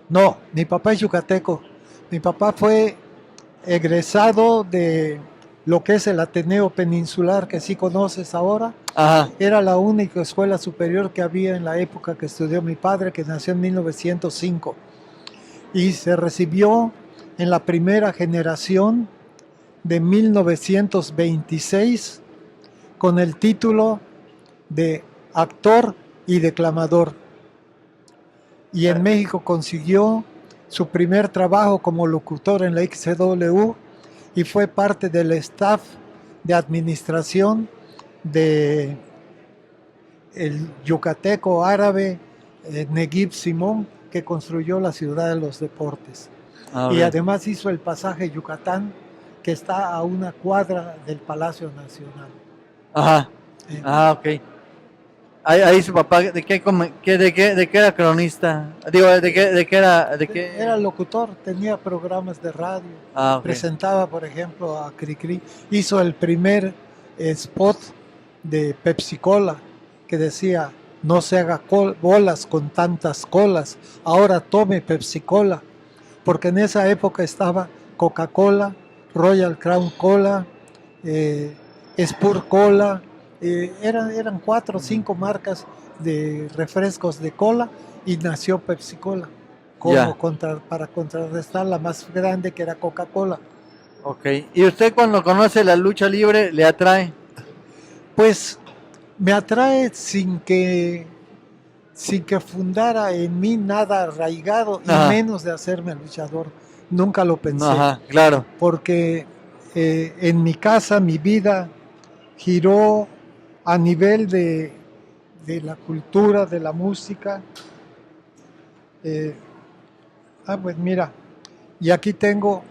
Speaker 2: No, mi papá es yucateco. Mi papá fue egresado de lo que es el Ateneo Peninsular, que sí conoces ahora.
Speaker 1: Ajá.
Speaker 2: Era la única escuela superior que había en la época que estudió mi padre, que nació en 1905. Y se recibió en la primera generación de 1926 con el título de actor y declamador. Y en México consiguió su primer trabajo como locutor en la XCW y fue parte del staff de administración de el yucateco árabe Neguib Simón, que construyó la ciudad de los deportes. Y además hizo el pasaje Yucatán, que está a una cuadra del Palacio Nacional.
Speaker 1: Ajá. Ok. Ahí su papá, ¿de qué era cronista? Digo, ¿de qué era?
Speaker 2: Era locutor, tenía programas de radio.
Speaker 1: Okay.
Speaker 2: Presentaba, por ejemplo, a Cricri. Hizo el primer spot de Pepsi Cola, que decía: no se haga bolas con tantas colas, ahora tome Pepsi Cola. Porque en esa época estaba Coca-Cola, Royal Crown Cola, Spur Cola, eran 4 o 5 marcas de refrescos de cola y nació Pepsi Cola para contrarrestar la más grande, que era Coca-Cola.
Speaker 1: Ok, ¿y usted cuando conoce la lucha libre le atrae?
Speaker 2: Pues Me atrae sin que fundara en mí nada arraigado y
Speaker 1: Ajá,
Speaker 2: menos de hacerme luchador. Nunca lo pensé,
Speaker 1: ajá, claro.
Speaker 2: porque en mi casa mi vida giró a nivel de la cultura, de la música. Eh, pues mira, y aquí tengo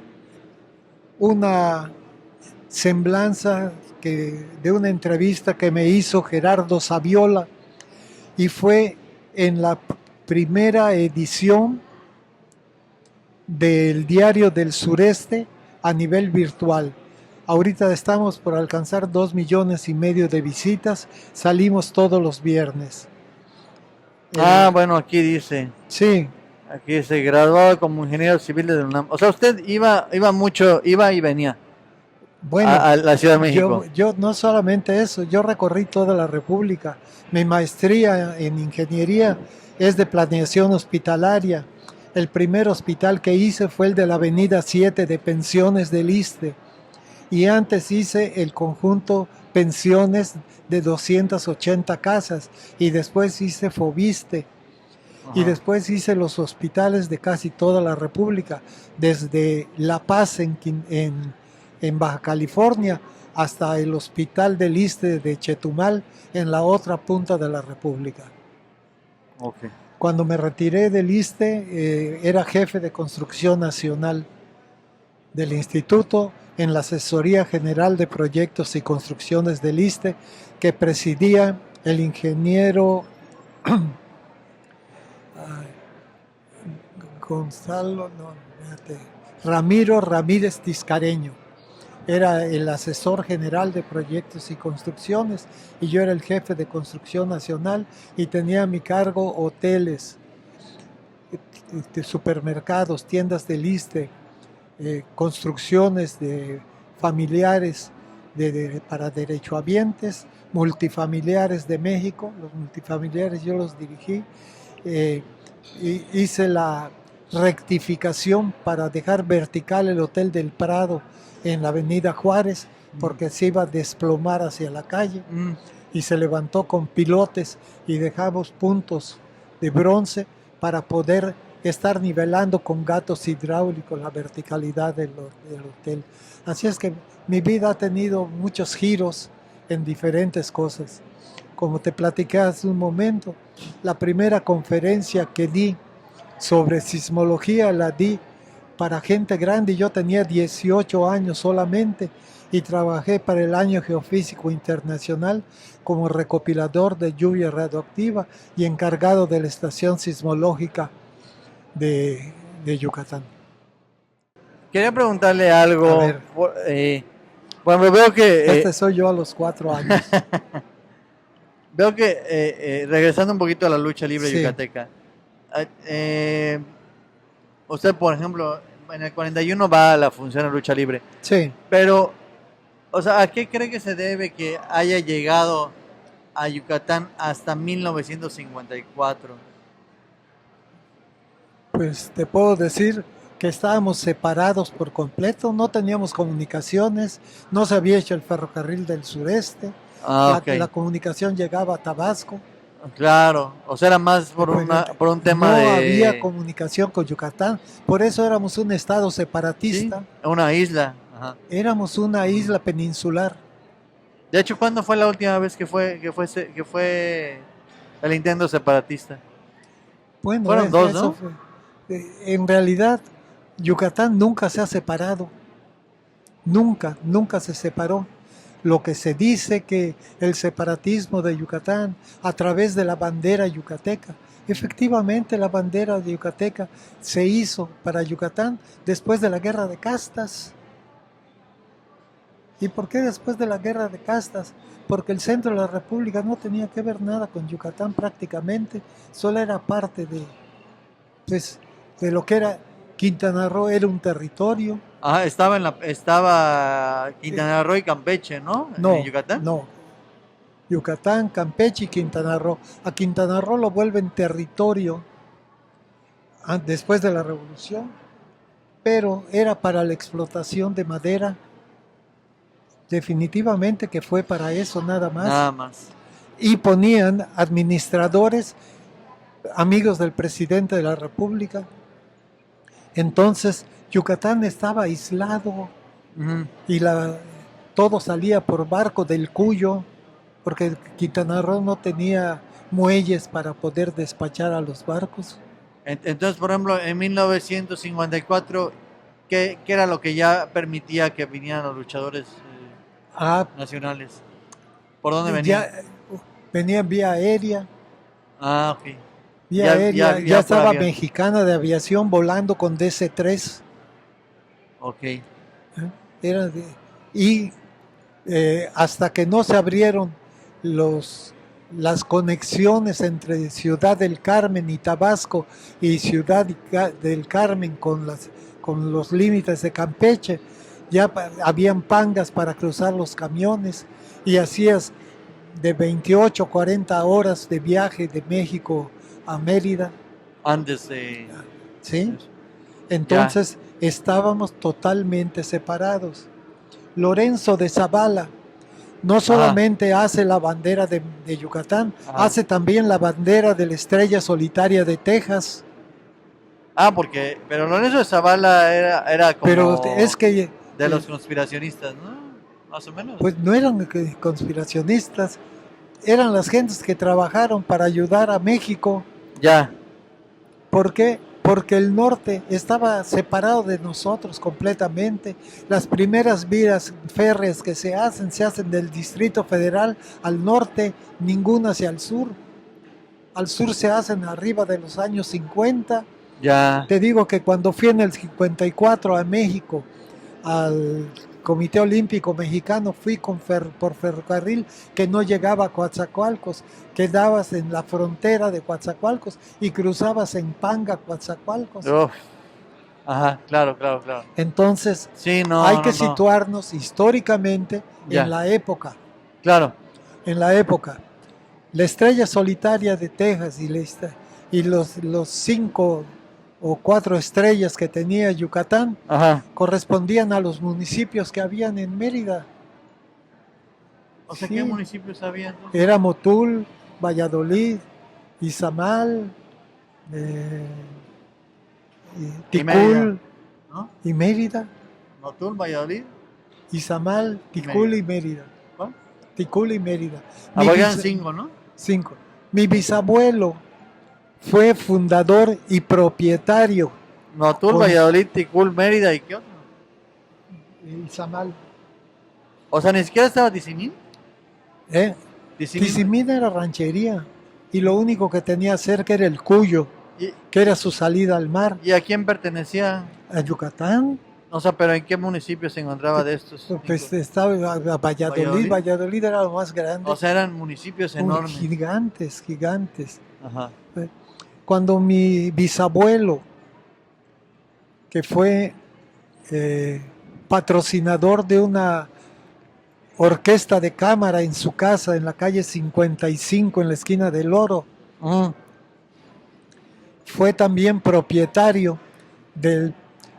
Speaker 2: una semblanza de una entrevista que me hizo Gerardo Saviola y fue en la primera edición del Diario del Sureste a nivel virtual. Ahorita estamos por alcanzar 2,5 millones de visitas, salimos todos los viernes.
Speaker 1: Ah, bueno, aquí dice.
Speaker 2: Sí,
Speaker 1: Aquí se graduado como ingeniero civil de la UNAM. O sea, usted iba mucho, iba y venía
Speaker 2: bueno,
Speaker 1: a la Ciudad de México.
Speaker 2: yo no solamente eso, yo recorrí toda la República. Mi maestría en ingeniería es de planeación hospitalaria. El primer hospital que hice fue el de la Avenida 7 de Pensiones del Iste. Y antes hice el conjunto Pensiones de 280 casas. Y después hice Fobiste. Y
Speaker 1: Ajá.
Speaker 2: después hice los hospitales de casi toda la República, desde La Paz en Baja California hasta el Hospital del Iste de Chetumal en la otra punta de la República.
Speaker 1: Ok.
Speaker 2: Cuando me retiré del Iste, era jefe de construcción nacional del instituto en la Asesoría General de Proyectos y Construcciones del Iste, que presidía el ingeniero Gonzalo, no, espérate, Ramiro Ramírez Tiscareño. Era el asesor general de proyectos y construcciones y yo era el jefe de construcción nacional y tenía a mi cargo hoteles, supermercados, tiendas de liste, construcciones de familiares para derechohabientes, multifamiliares de México. Los multifamiliares yo los dirigí. eh, Hice la rectificación para dejar vertical el Hotel del Prado en la Avenida Juárez porque se iba a desplomar hacia la calle
Speaker 1: Mm.
Speaker 2: y se levantó con pilotes y dejamos puntos de bronce para poder estar nivelando con gatos hidráulicos la verticalidad del hotel. Así es que mi vida ha tenido muchos giros en diferentes cosas. Como te platiqué hace un momento, la primera conferencia que di sobre sismología la di para gente grande. Yo tenía 18 años solamente y trabajé para el Año Geofísico Internacional como recopilador de lluvia radioactiva y encargado de la estación sismológica de Yucatán.
Speaker 1: Quería preguntarle
Speaker 2: A
Speaker 1: algo.
Speaker 2: ver,
Speaker 1: Bueno, veo que
Speaker 2: este soy yo a los 4 años.
Speaker 1: regresando un poquito a la lucha libre
Speaker 2: Sí,
Speaker 1: yucateca. eh, Usted, por ejemplo, en el 41 va a la función de lucha libre.
Speaker 2: sí.
Speaker 1: Pero, o sea, ¿a qué cree que se debe que haya llegado a Yucatán hasta 1954?
Speaker 2: Pues te puedo decir que estábamos separados por completo, no teníamos comunicaciones, no se había hecho el ferrocarril del sureste,
Speaker 1: Ah,
Speaker 2: la
Speaker 1: ok.
Speaker 2: comunicación llegaba a Tabasco,
Speaker 1: Claro. O sea, era más por
Speaker 2: pues,
Speaker 1: por un tema
Speaker 2: no había
Speaker 1: de...
Speaker 2: comunicación con Yucatán, por eso éramos un estado
Speaker 1: Sí,
Speaker 2: separatista,
Speaker 1: una isla. Ajá.
Speaker 2: éramos una isla peninsular.
Speaker 1: De hecho, ¿cuándo fue la última vez que fue el intento separatista?
Speaker 2: Bueno,
Speaker 1: Fueron dos,
Speaker 2: eso
Speaker 1: ¿no?
Speaker 2: fue. En realidad, Yucatán nunca se ha separado, nunca, nunca se separó. Lo que se dice que el separatismo de Yucatán a través de la bandera yucateca, efectivamente la bandera de yucateca se hizo para Yucatán después de la guerra de castas. ¿Y por qué después de la guerra de castas? Porque el centro de la República no tenía que ver nada con Yucatán prácticamente, solo era parte pues, de lo que era Quintana Roo, era un territorio.
Speaker 1: Ah, estaba Quintana Roo y Campeche, ¿no? En
Speaker 2: No,
Speaker 1: Yucatán.
Speaker 2: no, Yucatán, Campeche y Quintana Roo. A Quintana Roo lo vuelven territorio después de la revolución, pero era para la explotación de madera, definitivamente que fue para eso nada más.
Speaker 1: Nada más.
Speaker 2: y ponían administradores, amigos del presidente de la República. Entonces Yucatán estaba aislado
Speaker 1: Ujú.
Speaker 2: y todo salía por barco del Cuyo, porque Quintana Roo no tenía muelles para poder despachar a los barcos.
Speaker 1: Entonces, por ejemplo, en 1954, ¿qué era lo que ya permitía que vinieran los luchadores
Speaker 2: Ah,
Speaker 1: nacionales? ¿Por dónde venían?
Speaker 2: ya venían vía aérea,
Speaker 1: Ah, ok.
Speaker 2: vía aérea, ya
Speaker 1: por
Speaker 2: estaba
Speaker 1: avión.
Speaker 2: Mexicana de Aviación volando con DC-3.
Speaker 1: Ok.
Speaker 2: Era de- y hasta que no se abrieron las conexiones entre Ciudad del Carmen y Tabasco y Ciudad del Carmen con los límites de Campeche, ya habían pangas para cruzar los camiones y hacías de 28 40 horas de viaje de México a Mérida,
Speaker 1: Antes de...
Speaker 2: ¿sí?
Speaker 1: eso.
Speaker 2: Entonces estábamos totalmente separados. Lorenzo de Zavala no solamente hace la bandera de Yucatán,
Speaker 1: Ajá.
Speaker 2: hace también la bandera de la Estrella Solitaria de Texas.
Speaker 1: Pero Lorenzo de Zavala era como
Speaker 2: Pero es que
Speaker 1: de los conspiracionistas, ¿no? Más o menos.
Speaker 2: pues no eran conspiracionistas, eran las gentes que trabajaron para ayudar a México.
Speaker 1: Ya.
Speaker 2: ¿Por qué? Porque el norte estaba separado de nosotros completamente. Las primeras vías férreas que se hacen del Distrito Federal al norte, ninguna hacia el sur. Al sur se hacen arriba de los años 50.
Speaker 1: Ya.
Speaker 2: Te digo que cuando fui en el 54 a México, al Comité Olímpico Mexicano, fui por ferrocarril que no llegaba a Coatzacoalcos, quedabas en la frontera de Coatzacoalcos y cruzabas en Panga, Coatzacoalcos.
Speaker 1: Uf. Ajá, claro.
Speaker 2: Entonces,
Speaker 1: Sí, no,
Speaker 2: hay que
Speaker 1: no.
Speaker 2: situarnos históricamente
Speaker 1: Ya.
Speaker 2: en la época.
Speaker 1: Claro.
Speaker 2: En la época. La Estrella Solitaria de Texas y los 5 o 4 estrellas que tenía Yucatán
Speaker 1: Ajá.
Speaker 2: correspondían a los municipios que habían en Mérida.
Speaker 1: O sea,
Speaker 2: Sí.
Speaker 1: ¿qué municipios había entonces?
Speaker 2: Era Motul, Valladolid, Izamal,
Speaker 1: Y Mérida,
Speaker 2: Ticul
Speaker 1: ¿no?
Speaker 2: y Mérida.
Speaker 1: Motul, Valladolid.
Speaker 2: Izamal, Ticul y Mérida.
Speaker 1: ¿Cuál?
Speaker 2: Ticul y Mérida.
Speaker 1: Habían 5, ¿no?
Speaker 2: 5. Mi bisabuelo fue fundador y propietario.
Speaker 1: Motul,
Speaker 2: Con-
Speaker 1: Valladolid, Ticul, Mérida y qué otro.
Speaker 2: Izamal.
Speaker 1: O sea, ni siquiera estaba Tizimín.
Speaker 2: Tizimín era ranchería y lo único que tenía cerca era el Cuyo, que era su salida al mar.
Speaker 1: ¿Y a quién pertenecía?
Speaker 2: A Yucatán,
Speaker 1: O sea, pero ¿en qué municipio se encontraba de estos?
Speaker 2: pues
Speaker 1: cinco?
Speaker 2: estaba a Valladolid. Valladolid era lo más grande.
Speaker 1: O sea, eran municipios enormes.
Speaker 2: Gigantes.
Speaker 1: Ajá.
Speaker 2: Cuando mi bisabuelo, que fue patrocinador de una orquesta de cámara en su casa en la calle 55 en la esquina del Oro, fue también propietario de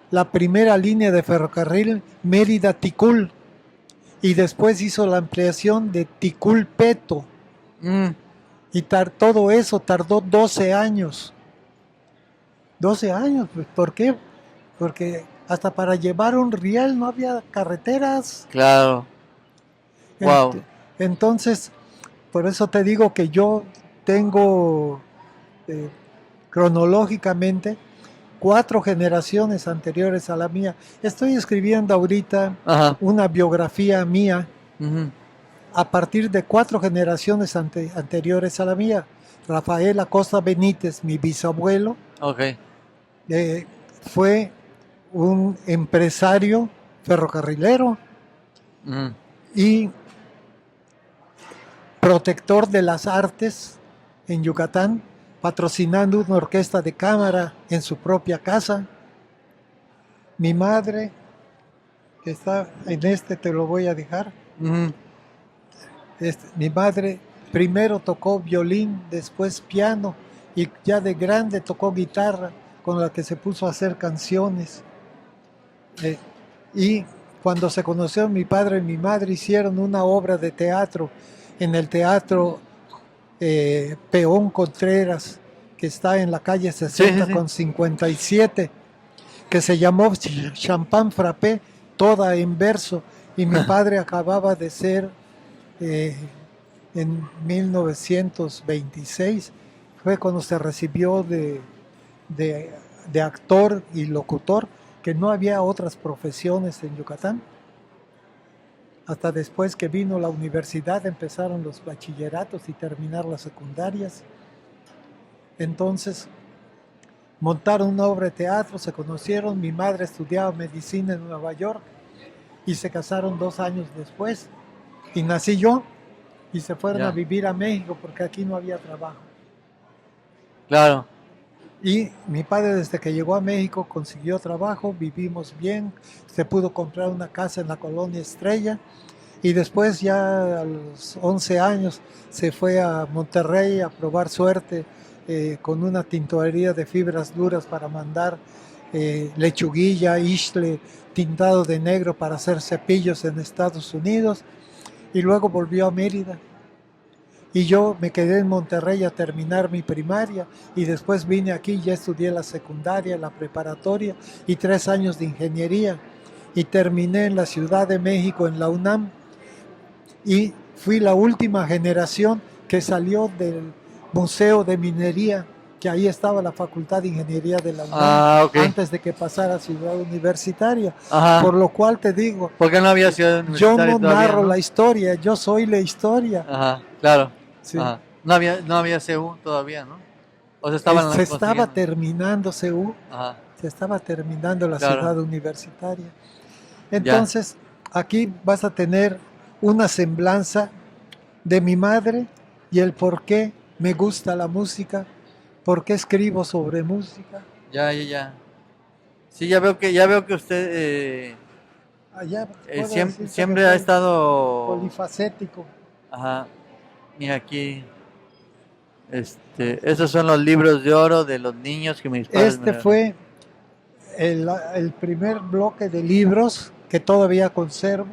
Speaker 2: la primera línea de ferrocarril Mérida-Ticul y después hizo la ampliación de Ticul-Peto y todo eso tardó 12 años. 12 años, pues, ¿por qué? Porque hasta para llevar un riel no había carreteras.
Speaker 1: Claro. Wow.
Speaker 2: Entonces, por eso te digo que yo tengo cronológicamente 4 generaciones anteriores a la mía. Estoy escribiendo ahorita
Speaker 1: Ajá.
Speaker 2: una biografía mía
Speaker 1: Ujú.
Speaker 2: a partir de 4 generaciones anteriores a la mía. Rafael Acosta Benítez, mi bisabuelo,
Speaker 1: Ok.
Speaker 2: fue un empresario ferrocarrilero
Speaker 1: Ujú.
Speaker 2: y protector de las artes en Yucatán, patrocinando una orquesta de cámara en su propia casa. Mi madre, que está en te lo voy a dejar.
Speaker 1: Ujú.
Speaker 2: Mi madre primero tocó violín, después piano y ya de grande tocó guitarra con la que se puso a hacer canciones. Y cuando se conoció mi padre y mi madre hicieron una obra de teatro en el Teatro Peón Contreras, que está en la calle 60
Speaker 1: sí.
Speaker 2: con 57, que se llamó Champagne Frappé, toda en verso, y mi padre acababa de ser eh, en 1926, fue cuando se recibió de, de actor y locutor, que no había otras profesiones en Yucatán. Hasta después que vino la universidad empezaron los bachilleratos y terminar las secundarias. Entonces montaron una obra de teatro, se conocieron, mi madre estudiaba medicina en Nueva York y se casaron 2 años después. Y nací yo y se fueron a vivir a México porque aquí no había trabajo.
Speaker 1: Claro.
Speaker 2: Y mi padre desde que llegó a México consiguió trabajo, vivimos bien, se pudo comprar una casa en la colonia Estrella y después ya a los 11 años se fue a Monterrey a probar suerte con una tintorería de fibras duras para mandar lechuguilla, isle, tintado de negro para hacer cepillos en Estados Unidos y luego volvió a Mérida. Y yo me quedé en Monterrey a terminar mi primaria y después vine aquí y ya estudié la secundaria, la preparatoria y 3 años de ingeniería. Y terminé en la Ciudad de México, en la UNAM. Y fui la última generación que salió del Museo de Minería, que ahí estaba la Facultad de Ingeniería de la UNAM, antes de que pasara a Ciudad Universitaria.
Speaker 1: Ajá.
Speaker 2: Por lo cual te digo,
Speaker 1: porque no había Ciudad Universitaria
Speaker 2: yo no
Speaker 1: todavía,
Speaker 2: narro
Speaker 1: ¿no?
Speaker 2: la historia, yo soy la historia.
Speaker 1: Ajá, claro.
Speaker 2: Sí.
Speaker 1: Ajá. No había CU todavía, ¿no? O sea, estaban
Speaker 2: se estaba terminando CU,
Speaker 1: Ajá.
Speaker 2: se estaba terminando la
Speaker 1: Claro.
Speaker 2: ciudad universitaria. Entonces, aquí vas a tener una semblanza de mi madre y el por qué me gusta la música, por qué escribo sobre música.
Speaker 1: Ya. Sí, ya veo que usted siempre ha estado
Speaker 2: polifacético.
Speaker 1: Ajá. Mira aquí. Esos son los libros de oro de los niños que mis padres me
Speaker 2: fue el primer bloque de libros que todavía conservo,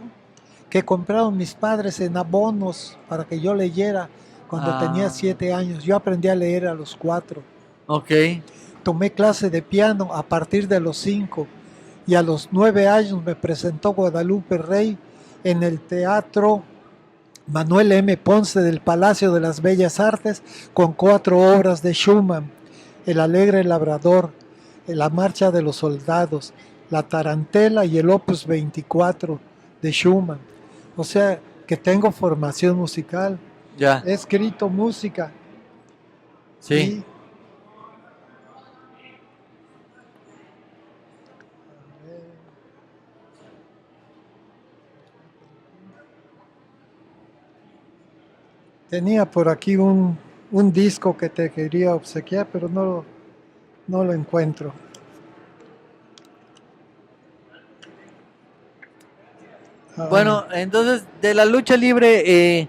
Speaker 2: que compraron mis padres en abonos para que yo leyera cuando tenía 7 años. Yo aprendí a leer a los 4.
Speaker 1: Ok.
Speaker 2: Tomé clase de piano a partir de los 5 y a los 9 años me presentó Guadalupe Rey en el Teatro Manuel M. Ponce del Palacio de las Bellas Artes con 4 obras de Schumann: El Alegre Labrador, La Marcha de los Soldados, La Tarantela y el Opus 24 de Schumann. O sea que tengo formación musical.
Speaker 1: Ya.
Speaker 2: He escrito música.
Speaker 1: Sí.
Speaker 2: Tenía por aquí un disco que te quería obsequiar, pero no lo encuentro.
Speaker 1: Bueno, entonces, de la lucha libre,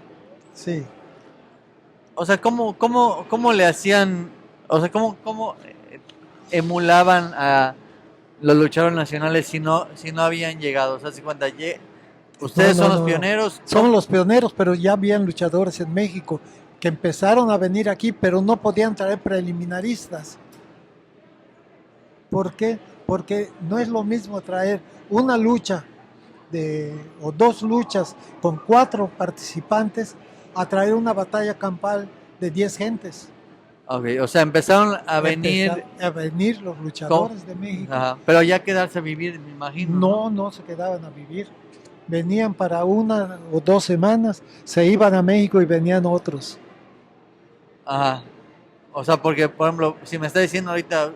Speaker 2: sí.
Speaker 1: O sea, ¿cómo le hacían? O sea, ¿cómo emulaban a los luchadores nacionales si no habían llegado? O sea, si cuenta, ustedes son los pioneros.
Speaker 2: Son los pioneros, pero ya habían luchadores en México que empezaron a venir aquí, pero no podían traer preliminaristas. ¿Por qué? Porque no es lo mismo traer una lucha o 2 luchas con 4 participantes a traer una batalla campal de 10 gentes.
Speaker 1: Ok, o sea, empezaron a venir
Speaker 2: los luchadores de México.
Speaker 1: Ajá, pero ya quedarse a vivir, me imagino.
Speaker 2: No se quedaban a vivir. Venían para 1 o 2 semanas, se iban a México y venían otros.
Speaker 1: Ajá. O sea, porque, por ejemplo, si me está diciendo ahorita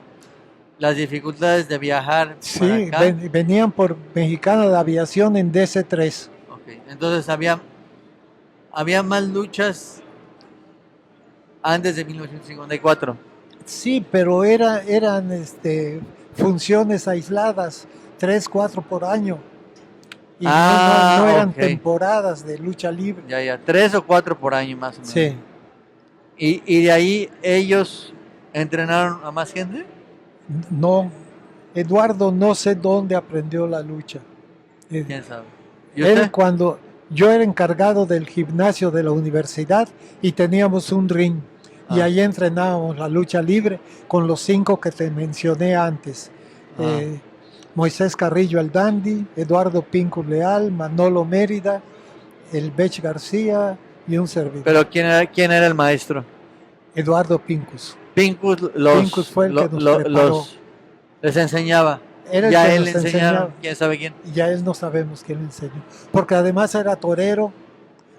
Speaker 1: las dificultades de viajar para acá.
Speaker 2: Venían por Mexicana de Aviación en DC-3.
Speaker 1: Ok, entonces había más luchas antes de 1954.
Speaker 2: Sí, pero eran funciones aisladas, 3, 4 por año. Y no eran temporadas de lucha libre.
Speaker 1: Ya, 3 o 4 por año más o menos.
Speaker 2: Sí.
Speaker 1: ¿Y de ahí ellos entrenaron a más gente?
Speaker 2: No, Eduardo no sé dónde aprendió la lucha.
Speaker 1: ¿Quién sabe? ¿Y usted?
Speaker 2: Él cuando Yo era encargado del gimnasio de la universidad y teníamos un ring. Y
Speaker 1: Ah.
Speaker 2: ahí entrenábamos la lucha libre con los 5 que te mencioné antes.
Speaker 1: Ah.
Speaker 2: Moisés Carrillo el Dandy, Eduardo Pincus Leal, Manolo Mérida, el Bech García y un servidor.
Speaker 1: Pero ¿quién era el maestro?
Speaker 2: Eduardo Pincus.
Speaker 1: Pincus
Speaker 2: Pincus fue el que nos preparó.
Speaker 1: les enseñaba.
Speaker 2: Era el
Speaker 1: Ya
Speaker 2: que
Speaker 1: él
Speaker 2: nos
Speaker 1: le enseñaron,
Speaker 2: enseñaba.
Speaker 1: quién sabe quién.
Speaker 2: Y ya él no sabemos quién le enseñó. Porque además era torero,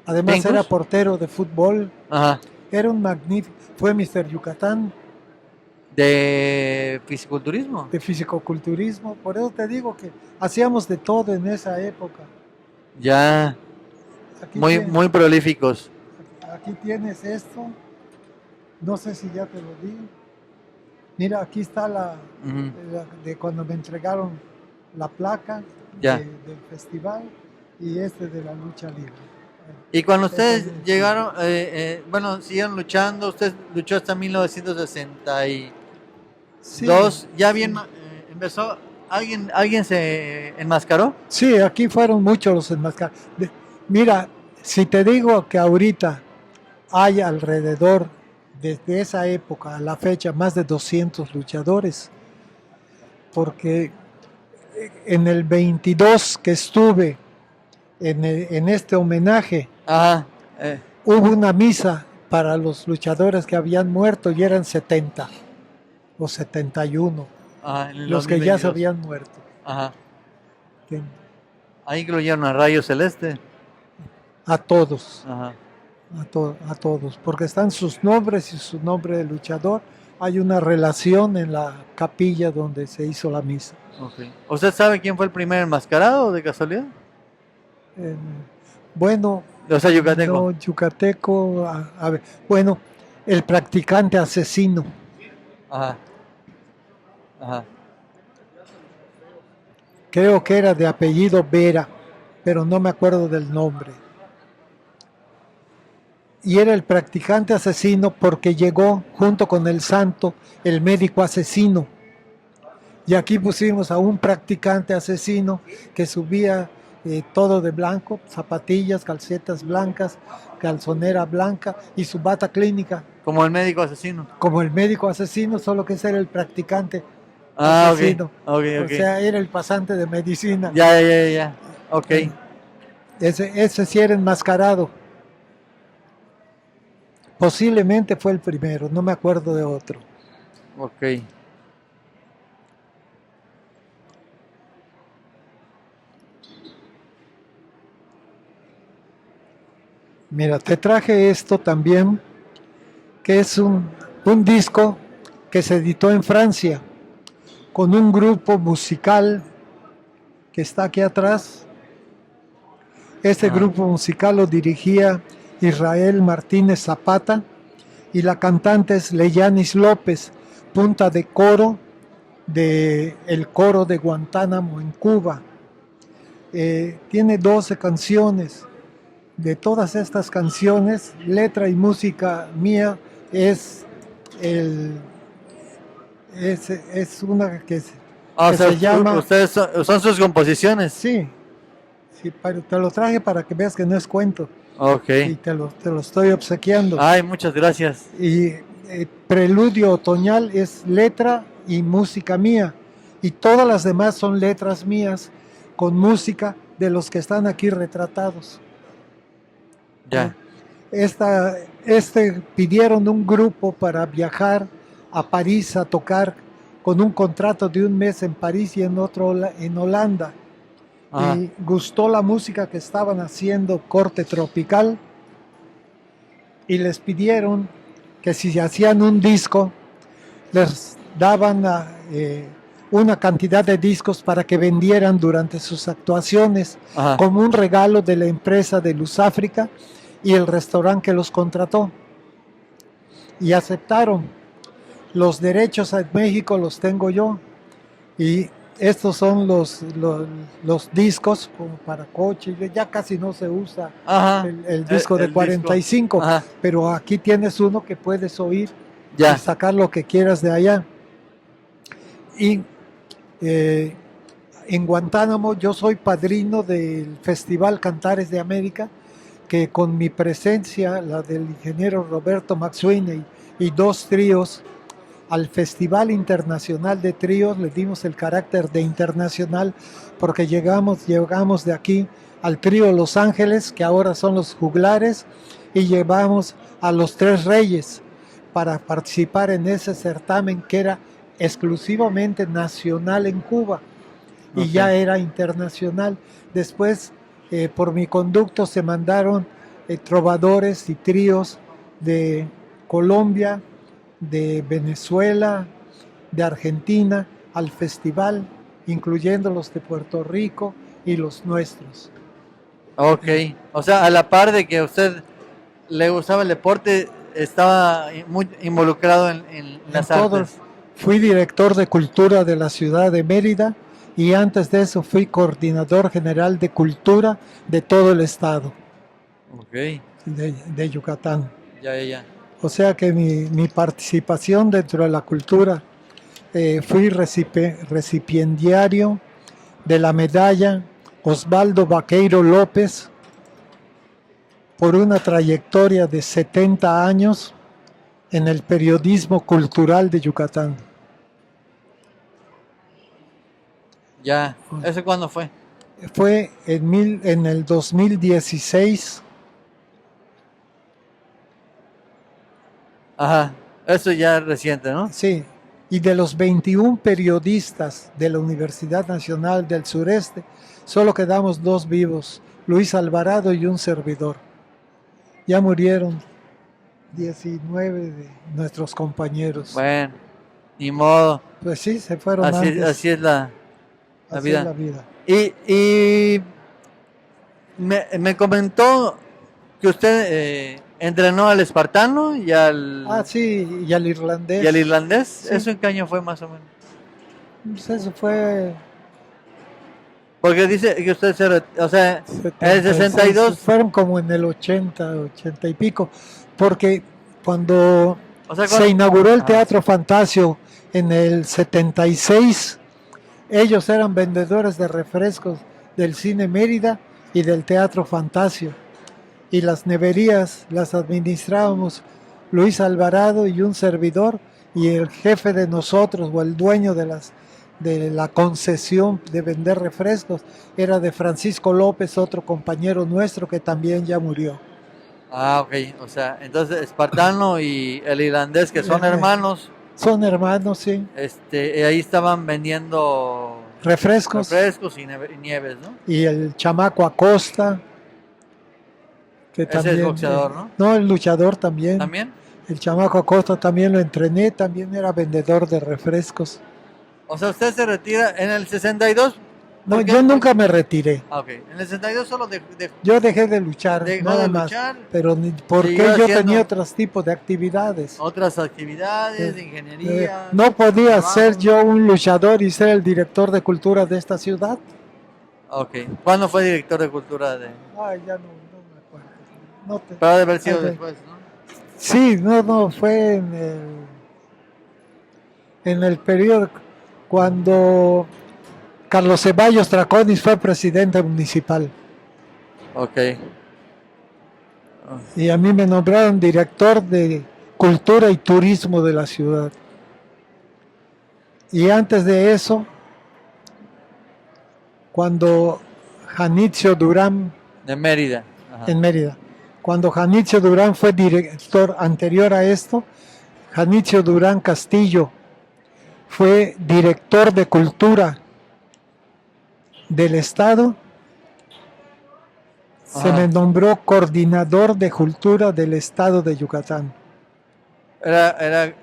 Speaker 2: además
Speaker 1: ¿Pincus?
Speaker 2: era portero de fútbol,
Speaker 1: Ajá.
Speaker 2: era un magnífico, fue Mr. Yucatán
Speaker 1: De fisiculturismo.
Speaker 2: de fisicoculturismo. Por eso te digo que hacíamos de todo en esa época.
Speaker 1: Ya,
Speaker 2: Aquí
Speaker 1: muy,
Speaker 2: tienes,
Speaker 1: muy prolíficos.
Speaker 2: aquí tienes esto, no sé si ya te lo di. Mira, aquí está
Speaker 1: Ujú.
Speaker 2: de cuando me entregaron la placa
Speaker 1: Ya.
Speaker 2: del festival y este de la lucha libre.
Speaker 1: Y cuando ustedes
Speaker 2: Ese es el-
Speaker 1: llegaron, bueno, siguieron luchando, usted luchó hasta 1962,
Speaker 2: Sí,
Speaker 1: ya bien,
Speaker 2: sí.
Speaker 1: empezó, ¿alguien se enmascaró?
Speaker 2: Sí, aquí fueron muchos los enmascarados. Mira, si te digo que ahorita hay alrededor, desde esa época a la fecha, más de 200 luchadores, porque en el 22 que estuve en este homenaje,
Speaker 1: Ajá,
Speaker 2: hubo una misa para los luchadores que habían muerto y eran 70 o 71,
Speaker 1: ajá, en el
Speaker 2: los que ya
Speaker 1: 2022.
Speaker 2: se habían muerto.
Speaker 1: Ajá,
Speaker 2: Que-
Speaker 1: ahí incluyeron a Rayo Celeste.
Speaker 2: A todos.
Speaker 1: Ajá,
Speaker 2: A todos, porque están sus nombres y su nombre de luchador. Hay una relación en la capilla donde se hizo la misa.
Speaker 1: ok. ¿Usted sabe quién fue el primer enmascarado de casualidad?
Speaker 2: Eh, bueno,
Speaker 1: O sea, yucateco.
Speaker 2: no, yucateco, a ver, bueno, el practicante asesino,
Speaker 1: Ajá, ajá,
Speaker 2: creo que era de apellido Vera, pero no me acuerdo del nombre. Y era el practicante asesino porque llegó junto con el santo, el médico asesino. Y aquí pusimos a un practicante asesino que subía todo de blanco, zapatillas, calcetas blancas, calzonera blanca y su bata clínica,
Speaker 1: como el médico asesino.
Speaker 2: como el médico asesino, solo que ese era el practicante
Speaker 1: Ah,
Speaker 2: asesino.
Speaker 1: ok,
Speaker 2: O
Speaker 1: ok.
Speaker 2: sea, era el pasante de medicina.
Speaker 1: Ya, ok,
Speaker 2: Ese sí era enmascarado. Posiblemente fue el primero, no me acuerdo de otro.
Speaker 1: ok.
Speaker 2: Mira, te traje esto también, que es un disco que se editó en Francia con un grupo musical que está aquí atrás. Este
Speaker 1: Ah.
Speaker 2: grupo musical lo dirigía Israel Martínez Zapata y la cantante es Leyanis López, punta de coro del coro de Guantánamo en Cuba. Tiene 12 canciones. De todas estas canciones, letra y música mía es una que
Speaker 1: O
Speaker 2: que
Speaker 1: sea,
Speaker 2: se llama-
Speaker 1: ustedes son sus composiciones.
Speaker 2: sí, sí, pero te lo traje para que veas que no es cuento
Speaker 1: Ok.
Speaker 2: y te lo estoy obsequiando.
Speaker 1: Ay, muchas gracias.
Speaker 2: Y Preludio Otoñal es letra y música mía y todas las demás son letras mías con música de los que están aquí retratados.
Speaker 1: Ya.
Speaker 2: Pidieron un grupo para viajar a París a tocar con un contrato de un mes en París y en otro en Holanda.
Speaker 1: Ajá.
Speaker 2: Y gustó la música que estaban haciendo, corte tropical, y les pidieron que si hacían un disco, les daban una cantidad de discos para que vendieran durante sus actuaciones
Speaker 1: Ajá.
Speaker 2: como un regalo de la empresa de Luz África y el restaurante que los contrató. Y aceptaron. Los derechos en México los tengo yo. Y estos son los discos como para coche. Ya casi no se usa
Speaker 1: Ajá.
Speaker 2: el disco de
Speaker 1: disco.
Speaker 2: 45,
Speaker 1: Ajá.
Speaker 2: pero aquí tienes uno que puedes oír
Speaker 1: Ya.
Speaker 2: y sacar lo que quieras de allá. Y en Guantánamo yo soy padrino del Festival Cantares de América, que con mi presencia, la del ingeniero Roberto McSweeney y dos tríos, al Festival Internacional de Tríos le dimos el carácter de internacional porque llegamos de aquí al trío Los Ángeles, que ahora son los Juglares, y llevamos a los Tres Reyes para participar en ese certamen que era exclusivamente nacional en Cuba y ya era internacional. Después, por mi conducto, se mandaron trovadores y tríos de Colombia, de Venezuela, de Argentina al festival, incluyendo los de Puerto Rico y los nuestros.
Speaker 1: Ok, o sea, a la par de que a usted le gustaba el deporte, estaba muy involucrado en las artes.
Speaker 2: Fui director de cultura de la ciudad de Mérida y antes de eso fui coordinador general de cultura de todo el estado de Yucatán.
Speaker 1: Ya.
Speaker 2: O sea que mi participación dentro de la cultura, fui recipiendario de la medalla Osvaldo Vaqueiro López por una trayectoria de 70 años en el periodismo cultural de Yucatán.
Speaker 1: Ya, ¿eso cuándo fue?
Speaker 2: Fue en el 2016.
Speaker 1: Ajá, eso ya es reciente, ¿no?
Speaker 2: Sí, y de los 21 periodistas de la Universidad Nacional del Sureste, solo quedamos 2 vivos, Luis Alvarado y un servidor. Ya murieron 19 de nuestros compañeros.
Speaker 1: Bueno, ni modo.
Speaker 2: Pues sí, se fueron
Speaker 1: así,
Speaker 2: antes.
Speaker 1: Así es la vida.
Speaker 2: Es la vida.
Speaker 1: Y me comentó que usted entrenó al espartano y al...
Speaker 2: Ah, sí, y al irlandés.
Speaker 1: ¿Y al irlandés?
Speaker 2: Sí.
Speaker 1: ¿Eso en qué año fue más o menos?
Speaker 2: Pues eso fue...
Speaker 1: Porque dice que usted o sea, en el 62...
Speaker 2: Fueron como en el 80 y pico, porque cuando se inauguró el Teatro Fantasio en el 76, ellos eran vendedores de refrescos del Cine Mérida y del Teatro Fantasio. Y las neverías las administrábamos Luis Alvarado y un servidor, y el jefe de nosotros o el dueño de la concesión de vender refrescos era de Francisco López, otro compañero nuestro que también ya murió.
Speaker 1: Ah, ok, o sea, entonces espartano y el irlandés, que son hermanos.
Speaker 2: Son hermanos, sí.
Speaker 1: Ahí estaban vendiendo
Speaker 2: refrescos
Speaker 1: y nieves, ¿no?
Speaker 2: Y el chamaco Acosta, que
Speaker 1: ese
Speaker 2: también,
Speaker 1: es boxeador, ¿no?
Speaker 2: No, el luchador también.
Speaker 1: ¿También?
Speaker 2: El chamaco Acosta también lo entrené, también era vendedor de refrescos.
Speaker 1: O sea, usted se retira en el 62.
Speaker 2: No, yo nunca me retiré.
Speaker 1: Ah, ok. En el 62 solo
Speaker 2: yo dejé de luchar, nada más. Pero porque yo tenía otros tipos de actividades.
Speaker 1: Otras actividades, de ingeniería.
Speaker 2: No podía ser yo un luchador y ser el director de cultura de esta ciudad.
Speaker 1: Ok. ¿Cuándo fue director de cultura de...?
Speaker 2: Ay, ya no me acuerdo.
Speaker 1: Pero debe haber sido después, ¿no?
Speaker 2: Sí, fue en el periodo cuando Carlos Ceballos Traconis fue presidente municipal.
Speaker 1: Ok.
Speaker 2: Y a mí me nombraron director de cultura y turismo de la ciudad. Y antes de eso, cuando Janitzio Durán...
Speaker 1: De Mérida.
Speaker 2: Ajá. En Mérida. Cuando Janitzio Durán fue director anterior a esto, Janitzio Durán Castillo fue director de cultura del estado. Ajá. Se me nombró coordinador de cultura del estado de Yucatán.
Speaker 1: Era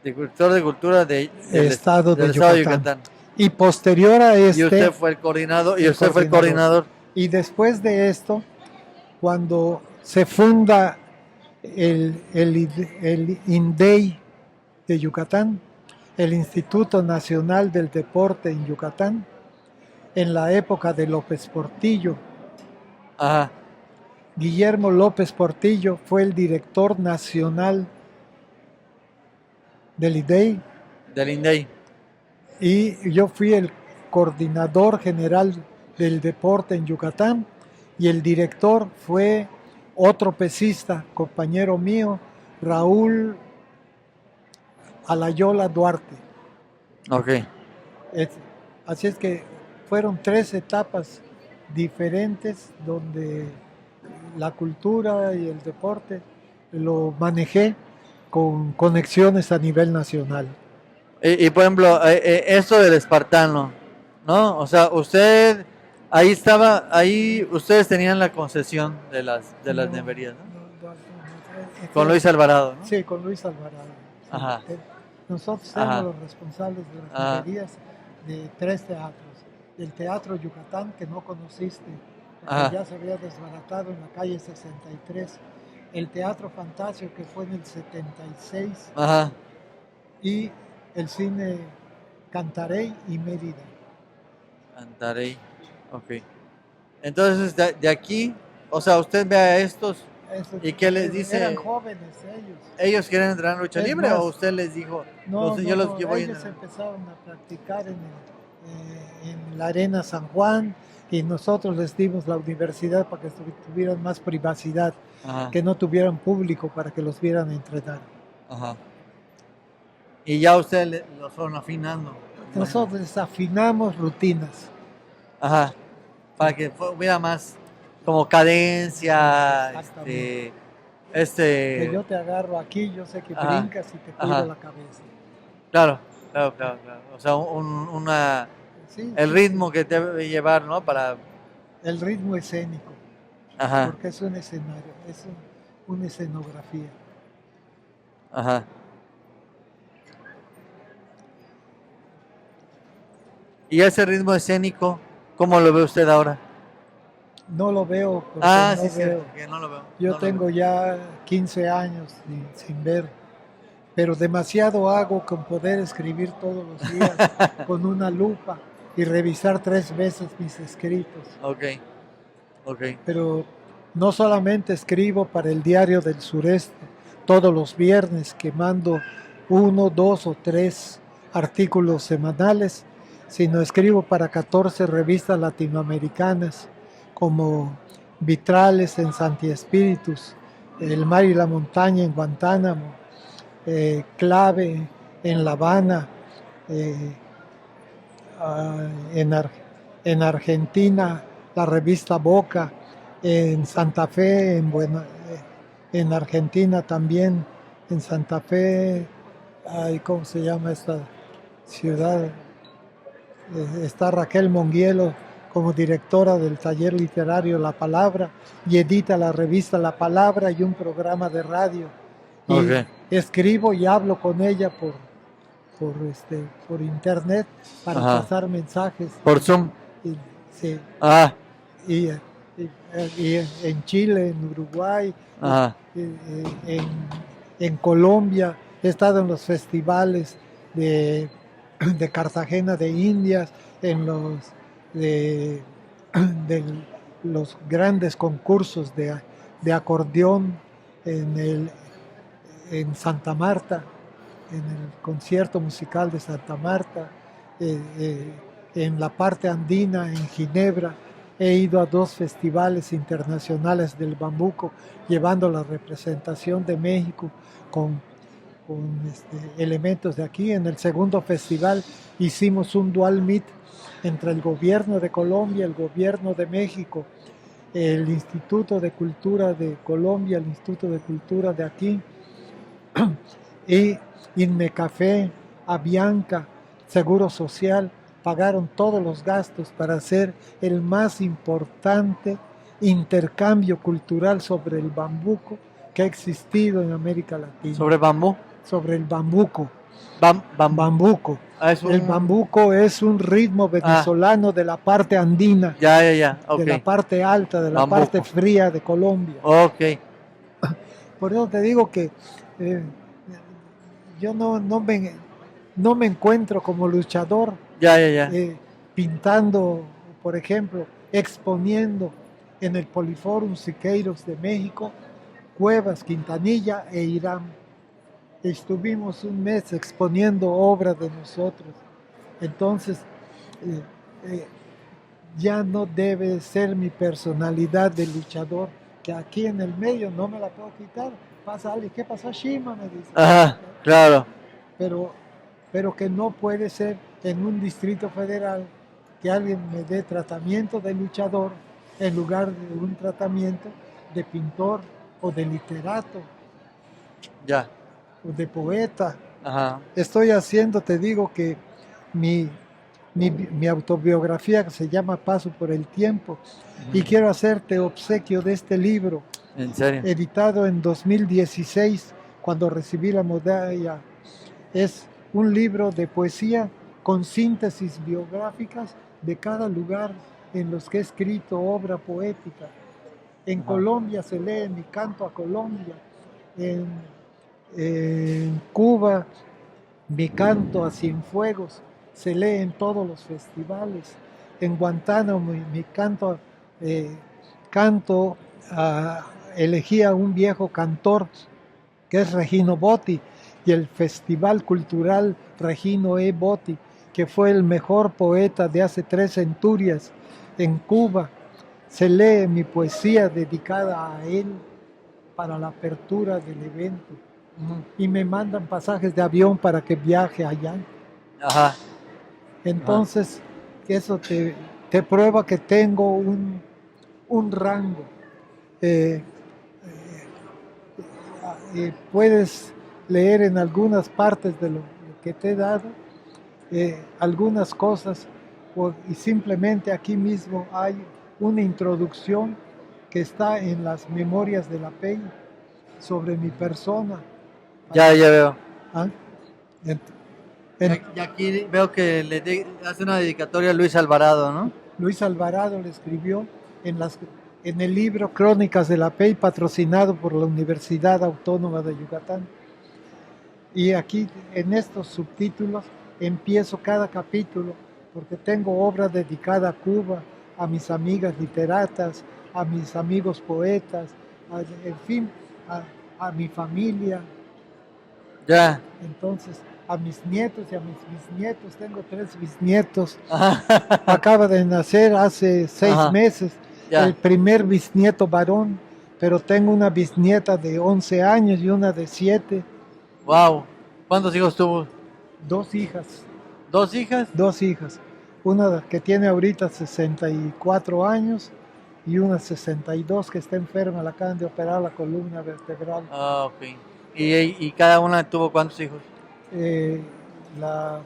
Speaker 1: director de cultura del
Speaker 2: estado de Yucatán. Y posterior a
Speaker 1: y usted fue el coordinador. Y
Speaker 2: después de esto, cuando se funda el INDEI de Yucatán, el Instituto Nacional del Deporte en Yucatán, en la época de López Portillo.
Speaker 1: Ajá.
Speaker 2: Guillermo López Portillo fue el director nacional del INDEI.
Speaker 1: Del INDEI.
Speaker 2: y yo fui el coordinador general del deporte en Yucatán y el director fue otro pesista, compañero mío, Raúl Alayola Duarte.
Speaker 1: Ok.
Speaker 2: Es- Así es que fueron 3 etapas diferentes donde la cultura y el deporte lo manejé con conexiones a nivel nacional.
Speaker 1: Por ejemplo, esto del espartano, ¿no? O sea, usted ahí estaba, ahí ustedes tenían la concesión de las
Speaker 2: No,
Speaker 1: neverías, ¿no? Con
Speaker 2: fue,
Speaker 1: Luis Alvarado, ¿no?
Speaker 2: sí, con Luis Alvarado. Sí.
Speaker 1: Ajá,
Speaker 2: Nosotros éramos
Speaker 1: ajá,
Speaker 2: los responsables de las
Speaker 1: ajá,
Speaker 2: neverías de 3 teatros. El Teatro Yucatán, que no conociste, porque
Speaker 1: ajá,
Speaker 2: ya se había desbaratado en la calle 63. El Teatro Fantasio, que fue en el 76.
Speaker 1: ajá.
Speaker 2: Y el cine Cantarey y Mérida.
Speaker 1: Antarey, ok. Entonces, de aquí, o sea, usted ve a estos
Speaker 2: Esos,
Speaker 1: y ¿qué les
Speaker 2: eran
Speaker 1: dice?
Speaker 2: jóvenes ellos.
Speaker 1: ¿Ellos quieren entrar en lucha
Speaker 2: Es
Speaker 1: libre o
Speaker 2: más,
Speaker 1: usted les dijo,
Speaker 2: no,
Speaker 1: yo
Speaker 2: no,
Speaker 1: los
Speaker 2: no,
Speaker 1: llevo en
Speaker 2: ellos empezaron a practicar en la Arena San Juan y nosotros les dimos la universidad para que tuvieran más privacidad,
Speaker 1: Ajá,
Speaker 2: que no tuvieran público para que los vieran entrenar.
Speaker 1: ajá. Y ya ustedes los fueron afinando, me imagino.
Speaker 2: Nosotros afinamos rutinas.
Speaker 1: Ajá, para que hubiera más como cadencia,
Speaker 2: Exactamente. Que
Speaker 1: este,
Speaker 2: yo te agarro aquí, yo sé que
Speaker 1: ajá,
Speaker 2: brincas y te cuido
Speaker 1: ajá,
Speaker 2: la cabeza.
Speaker 1: claro, claro, claro, claro. O sea,
Speaker 2: Sí,
Speaker 1: el
Speaker 2: sí, sí.
Speaker 1: ritmo que debe llevar, ¿no? Para,
Speaker 2: El ritmo escénico,
Speaker 1: ajá,
Speaker 2: porque es un escenario, una escenografía.
Speaker 1: ajá. Y ese ritmo escénico, ¿cómo lo ve usted ahora?
Speaker 2: No lo veo porque
Speaker 1: Ah, sí,
Speaker 2: no
Speaker 1: cierto,
Speaker 2: veo.
Speaker 1: que no lo veo,
Speaker 2: Yo
Speaker 1: no lo veo.
Speaker 2: tengo ya 15 años sin ver, pero demasiado hago con poder escribir todos los días con una lupa y revisar 3 veces mis escritos.
Speaker 1: Ok, ok,
Speaker 2: Pero no solamente escribo para el Diario del Sureste todos los viernes, que mando 1, 2 o 3 artículos semanales, sino escribo para 14 revistas latinoamericanas como Vitrales en Santi Espíritus, El Mar y la Montaña en Guantánamo, Clave en La Habana, eh, ah, en, Ar- en Argentina la revista Boca, en Santa Fe, en Argentina también, en Santa Fe, ay, ¿cómo se llama esta ciudad? Está Raquel Monguielo como directora del taller literario La Palabra y edita la revista La Palabra y un programa de radio. Y
Speaker 1: ok.
Speaker 2: escribo y hablo con ella por internet para
Speaker 1: Ajá.
Speaker 2: pasar mensajes.
Speaker 1: Por Zoom.
Speaker 2: Y, sí,
Speaker 1: Ah,
Speaker 2: y, y en Chile, en Uruguay,
Speaker 1: ajá.
Speaker 2: en, en Colombia, he estado en los festivales de, de Cartagena de Indias, en de, de los grandes concursos de acordeón en, en Santa Marta, en el concierto musical de Santa Marta, en la parte andina, en Ginebra. He ido a 2 festivales internacionales del bambuco, llevando la representación de México con, con elementos de aquí. En el segundo festival hicimos un dual meet entre el gobierno de Colombia, el gobierno de México, el Instituto de Cultura de Colombia, el Instituto de Cultura de aquí, y Inmecafé, Avianca, Seguro Social, pagaron todos los gastos para hacer el más importante intercambio cultural sobre el bambuco que ha existido en América Latina.
Speaker 1: Sobre bambú.
Speaker 2: Sobre el bambuco.
Speaker 1: Bambú.
Speaker 2: Bambuco.
Speaker 1: Ah, es
Speaker 2: El bambuco es un ritmo
Speaker 1: Ah,
Speaker 2: venezolano de la parte andina,
Speaker 1: ya,
Speaker 2: de la
Speaker 1: ok.
Speaker 2: parte alta, de la parte
Speaker 1: Bambuco.
Speaker 2: fría de Colombia.
Speaker 1: Ok,
Speaker 2: Por eso te digo que eh, yo no me encuentro como luchador
Speaker 1: ya.
Speaker 2: pintando, por ejemplo, exponiendo en el Poliforum Siqueiros de México, Cuevas, Quintanilla e Irán. Estuvimos un mes exponiendo obras de nosotros Entonces, eh, eh, ya no debe ser mi personalidad de luchador, que aquí en el medio no me la puedo quitar. Pasa alguien, ¿qué pasó, Shima? Me dice.
Speaker 1: Ajá, claro.
Speaker 2: Pero, pero que no puede ser en un distrito federal que alguien me dé tratamiento de luchador en lugar de un tratamiento de pintor o de literato
Speaker 1: Ya.
Speaker 2: o de poeta.
Speaker 1: Ajá.
Speaker 2: Estoy haciendo, te digo que mi, mi autobiografía que se llama Paso por el Tiempo y
Speaker 1: Ujú.
Speaker 2: quiero hacerte obsequio de este libro,
Speaker 1: En serio.
Speaker 2: editado en 2016 cuando recibí la medalla. Es un libro de poesía con síntesis biográficas de cada lugar en los que he escrito obra poética. En
Speaker 1: Ajá.
Speaker 2: Colombia se lee mi canto a Colombia, en, en Cuba mi canto a Cienfuegos se lee en todos los festivales. En Guantánamo mi canto, eh, canto elegí a un viejo cantor que es Regino Botti, y el Festival Cultural Regino E. Botti, que fue el mejor poeta de hace 3 centurias en Cuba. Se lee mi poesía dedicada a él para la apertura del evento
Speaker 1: Ujú.
Speaker 2: y me mandan pasajes de avión para que viaje allá.
Speaker 1: Ajá. Ajá.
Speaker 2: Entonces, eso te prueba que tengo un rango. Eh, puedes leer en algunas partes de lo que te he dado algunas cosas y simplemente aquí mismo hay una introducción que está en las memorias de la PEI sobre mi persona.
Speaker 1: Ya, ya veo.
Speaker 2: ¿Ah? En- en-
Speaker 1: Y aquí veo que hace una dedicatoria a Luis Alvarado, ¿no?
Speaker 2: Luis Alvarado le escribió en el libro Crónicas de la PEI, patrocinado por la Universidad Autónoma de Yucatán. Y aquí en estos subtítulos empiezo cada capítulo porque tengo obra dedicada a Cuba, a mis amigas literatas, a mis amigos poetas, en fin, a mi familia.
Speaker 1: Ya.
Speaker 2: Entonces, a mis nietos y a mis bisnietos, tengo 3 bisnietos.
Speaker 1: Ajá.
Speaker 2: Acaba de nacer hace 6 meses el
Speaker 1: Ya.
Speaker 2: primer bisnieto varón, pero tengo una bisnieta de 11 años y una de 7,
Speaker 1: Wow. ¿Cuántos hijos tuvo?
Speaker 2: 2 hijas.
Speaker 1: ¿Dos hijas?
Speaker 2: 2 hijas. Una que tiene ahorita 64 años y una 62 que está enferma, la acaban de operar la columna vertebral.
Speaker 1: Ah, ok. ¿Y cada una tuvo cuántos hijos?
Speaker 2: Eh, la,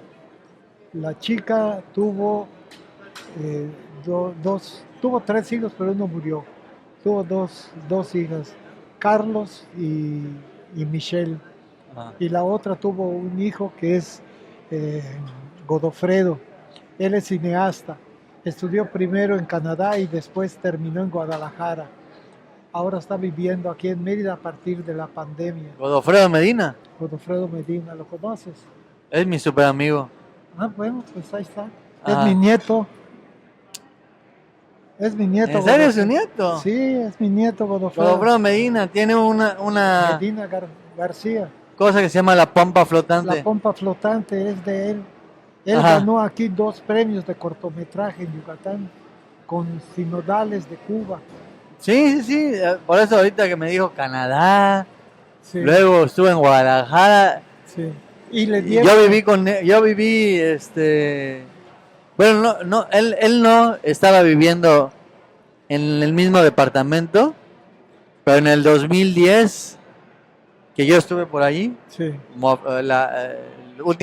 Speaker 2: la chica tuvo eh, tuvo 3 hijos, pero uno murió. Tuvo dos hijas, Carlos y Michelle.
Speaker 1: Ajá.
Speaker 2: Y la otra tuvo un hijo que es eh, Godofredo. Él es cineasta. Estudió primero en Canadá y después terminó en Guadalajara. Ahora está viviendo aquí en Mérida a partir de la pandemia.
Speaker 1: Godofredo Medina.
Speaker 2: Godofredo Medina, ¿lo conoces?
Speaker 1: Es mi super amigo.
Speaker 2: Ah, bueno, pues ahí está. Es
Speaker 1: Ajá.
Speaker 2: mi nieto. Es mi nieto.
Speaker 1: ¿En serio es su
Speaker 2: Godofredo.
Speaker 1: nieto?
Speaker 2: Sí, es mi nieto Godofredo.
Speaker 1: Godofredo Medina tiene una
Speaker 2: Medina García.
Speaker 1: cosa que se llama la pompa
Speaker 2: La
Speaker 1: flotante.
Speaker 2: pompa flotante es de él. Él
Speaker 1: Ajá.
Speaker 2: ganó aquí 2 premios de cortometraje en Yucatán con sinodales de Cuba.
Speaker 1: Sí, sí, sí. Por eso ahorita que me dijo Canadá,
Speaker 2: Sí,
Speaker 1: luego estuve en Guadalajara.
Speaker 2: sí. Y le
Speaker 1: Y
Speaker 2: dieron.
Speaker 1: yo viví, bueno, él no estaba viviendo en el mismo departamento, pero en el 2010, que yo estuve por allí,
Speaker 2: Sí,
Speaker 1: como o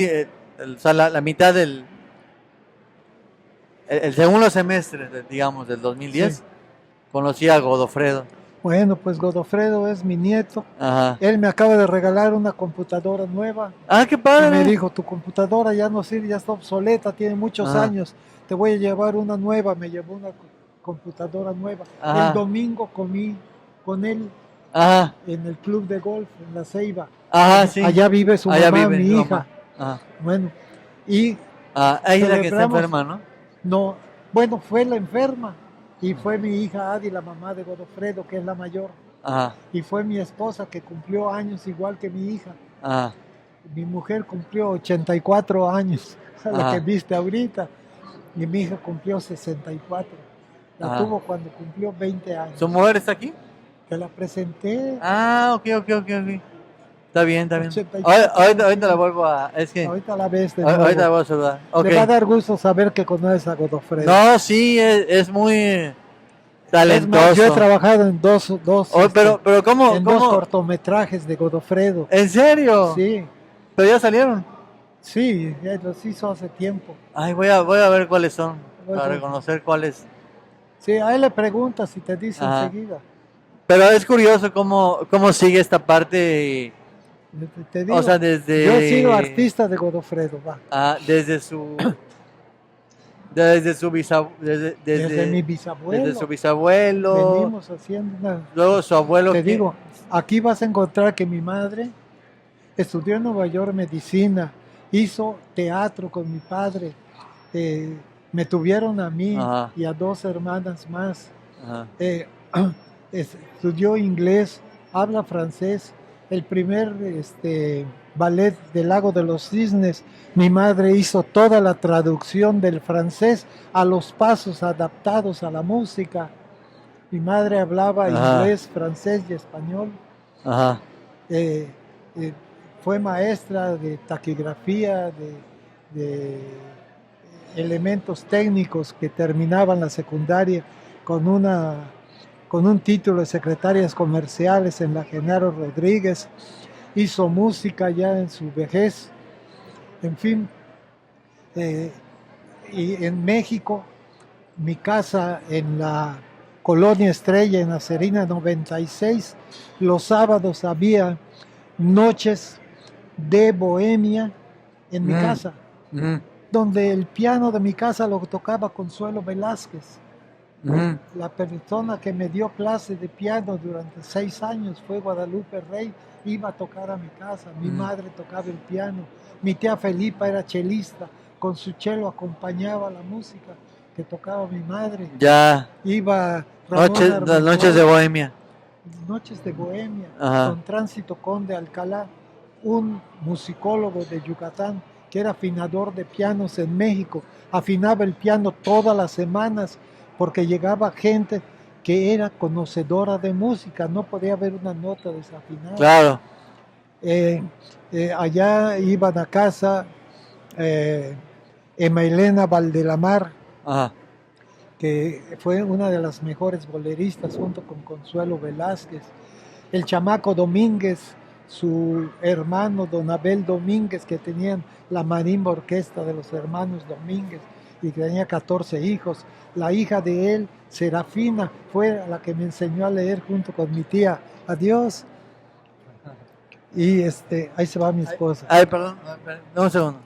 Speaker 1: sea, la mitad el segundo semestre, digamos, del 2010,
Speaker 2: sí.
Speaker 1: conocí a Godofredo.
Speaker 2: Bueno, pues Godofredo es mi nieto.
Speaker 1: Ajá.
Speaker 2: Él me acaba de regalar una computadora nueva.
Speaker 1: Ah, qué
Speaker 2: Y
Speaker 1: padre.
Speaker 2: me dijo, tu computadora ya no sirve, ya está obsoleta, tiene muchos
Speaker 1: Ajá.
Speaker 2: años. Te voy a llevar una nueva. Me llevó una computadora nueva.
Speaker 1: Ajá.
Speaker 2: El domingo comí con él
Speaker 1: Ajá.
Speaker 2: en el club de golf, en La Ceiba.
Speaker 1: Ajá, sí.
Speaker 2: Allá vive su
Speaker 1: Allá
Speaker 2: mamá,
Speaker 1: vive
Speaker 2: mi
Speaker 1: su
Speaker 2: hija.
Speaker 1: mamá. Ajá.
Speaker 2: Bueno, y
Speaker 1: Ah, ella es la que está
Speaker 2: celebramos.
Speaker 1: enferma, ¿no?
Speaker 2: No, bueno, fue la enferma y fue mi hija Adi, la mamá de Godofredo, que es la mayor,
Speaker 1: Ajá.
Speaker 2: y fue mi esposa que cumplió años igual que mi hija.
Speaker 1: Ajá.
Speaker 2: mi mujer cumplió 84 años, la que
Speaker 1: Ajá,
Speaker 2: viste ahorita, y mi hija cumplió 64. La
Speaker 1: ajá.
Speaker 2: tuvo cuando cumplió 20
Speaker 1: ¿Su
Speaker 2: años.
Speaker 1: mujer está aquí?
Speaker 2: Te la presenté,
Speaker 1: Ah, ok, ok, ok, ok. Está bien, está bien.
Speaker 2: 84 años
Speaker 1: Ahorita la
Speaker 2: tiene.
Speaker 1: vuelvo a... Es que...
Speaker 2: Ahorita la ves de
Speaker 1: Ahorita la
Speaker 2: nuevo.
Speaker 1: voy a saludar. Ok.
Speaker 2: Le va a dar gusto saber que conoces a Godofredo.
Speaker 1: No, sí, es muy
Speaker 2: Es más, yo he
Speaker 1: talentoso.
Speaker 2: trabajado en
Speaker 1: Oh, pero
Speaker 2: en dos
Speaker 1: ¿cómo?
Speaker 2: cortometrajes de Godofredo.
Speaker 1: ¿En serio?
Speaker 2: Sí,
Speaker 1: Pero ya salieron.
Speaker 2: sí, los hizo hace tiempo.
Speaker 1: Ay, voy a ver cuáles son, para
Speaker 2: Bueno,
Speaker 1: reconocer cuáles.
Speaker 2: sí, a él le preguntas y te dice
Speaker 1: Ajá.
Speaker 2: enseguida.
Speaker 1: Pero es curioso cómo sigue esta parte,
Speaker 2: Te
Speaker 1: o sea,
Speaker 2: digo, yo he sido
Speaker 1: desde,
Speaker 2: artista de Godofredo, va.
Speaker 1: desde desde su
Speaker 2: Desde mi
Speaker 1: desde su
Speaker 2: bisabuelo
Speaker 1: bisabuelo,
Speaker 2: venimos haciendo una...
Speaker 1: luego su abuelo
Speaker 2: Te
Speaker 1: que,
Speaker 2: digo, aquí vas a encontrar que mi madre estudió en Nueva York medicina, hizo teatro con mi padre, me tuvieron a mí
Speaker 1: ajá,
Speaker 2: y a dos hermanas más.
Speaker 1: ajá,
Speaker 2: eh, Estudió inglés, habla francés. El primer ballet del Lago de los Cisnes, mi madre hizo toda la traducción del francés a los pasos adaptados a la música. Mi madre hablaba
Speaker 1: ajá,
Speaker 2: inglés, francés y español.
Speaker 1: ajá,
Speaker 2: Eh, eh, Fue maestra de taquigrafía, de elementos técnicos que terminaban la secundaria con con un título de secretarias comerciales en la Genaro Rodríguez, hizo música ya en su vejez, en fin, eh, y en México, mi casa en la Colonia Estrella, en la Serena 96, los sábados había noches de bohemia en mi
Speaker 1: mm,
Speaker 2: casa,
Speaker 1: mm,
Speaker 2: donde el piano de mi casa lo tocaba Consuelo Velázquez.
Speaker 1: mm,
Speaker 2: La persona que me dio clase de piano durante 6 años fue Guadalupe Rey, iba a tocar a mi casa, mi
Speaker 1: mm.
Speaker 2: madre tocaba el piano, mi tía Felipa era chelista, con su chelo acompañaba la música que tocaba mi madre,
Speaker 1: Ya,
Speaker 2: iba Ramón
Speaker 1: las noches de
Speaker 2: Armengol,
Speaker 1: Bohemia.
Speaker 2: Noches de Bohemia,
Speaker 1: Ajá,
Speaker 2: con Tránsito Conde Alcalá, un musicólogo de Yucatán que era afinador de pianos en México, afinaba el piano todas las semanas porque llegaba gente que era conocedora de música, no podía haber una nota desafinada.
Speaker 1: claro.
Speaker 2: Eh, Allá iban a casa eh, Emma Elena Valdelamar,
Speaker 1: Ajá.
Speaker 2: que fue una de las mejores boleristas junto con Consuelo Velázquez, el chamaco Domínguez, su hermano Don Abel Domínguez, que tenían la marimba orquesta de los hermanos Domínguez y que tenía 14 hijos. La hija de él, Serafina, fue la que me enseñó a leer junto con mi tía. Adiós. Y ahí se va mi esposa.
Speaker 1: Ay, perdón, un segundo.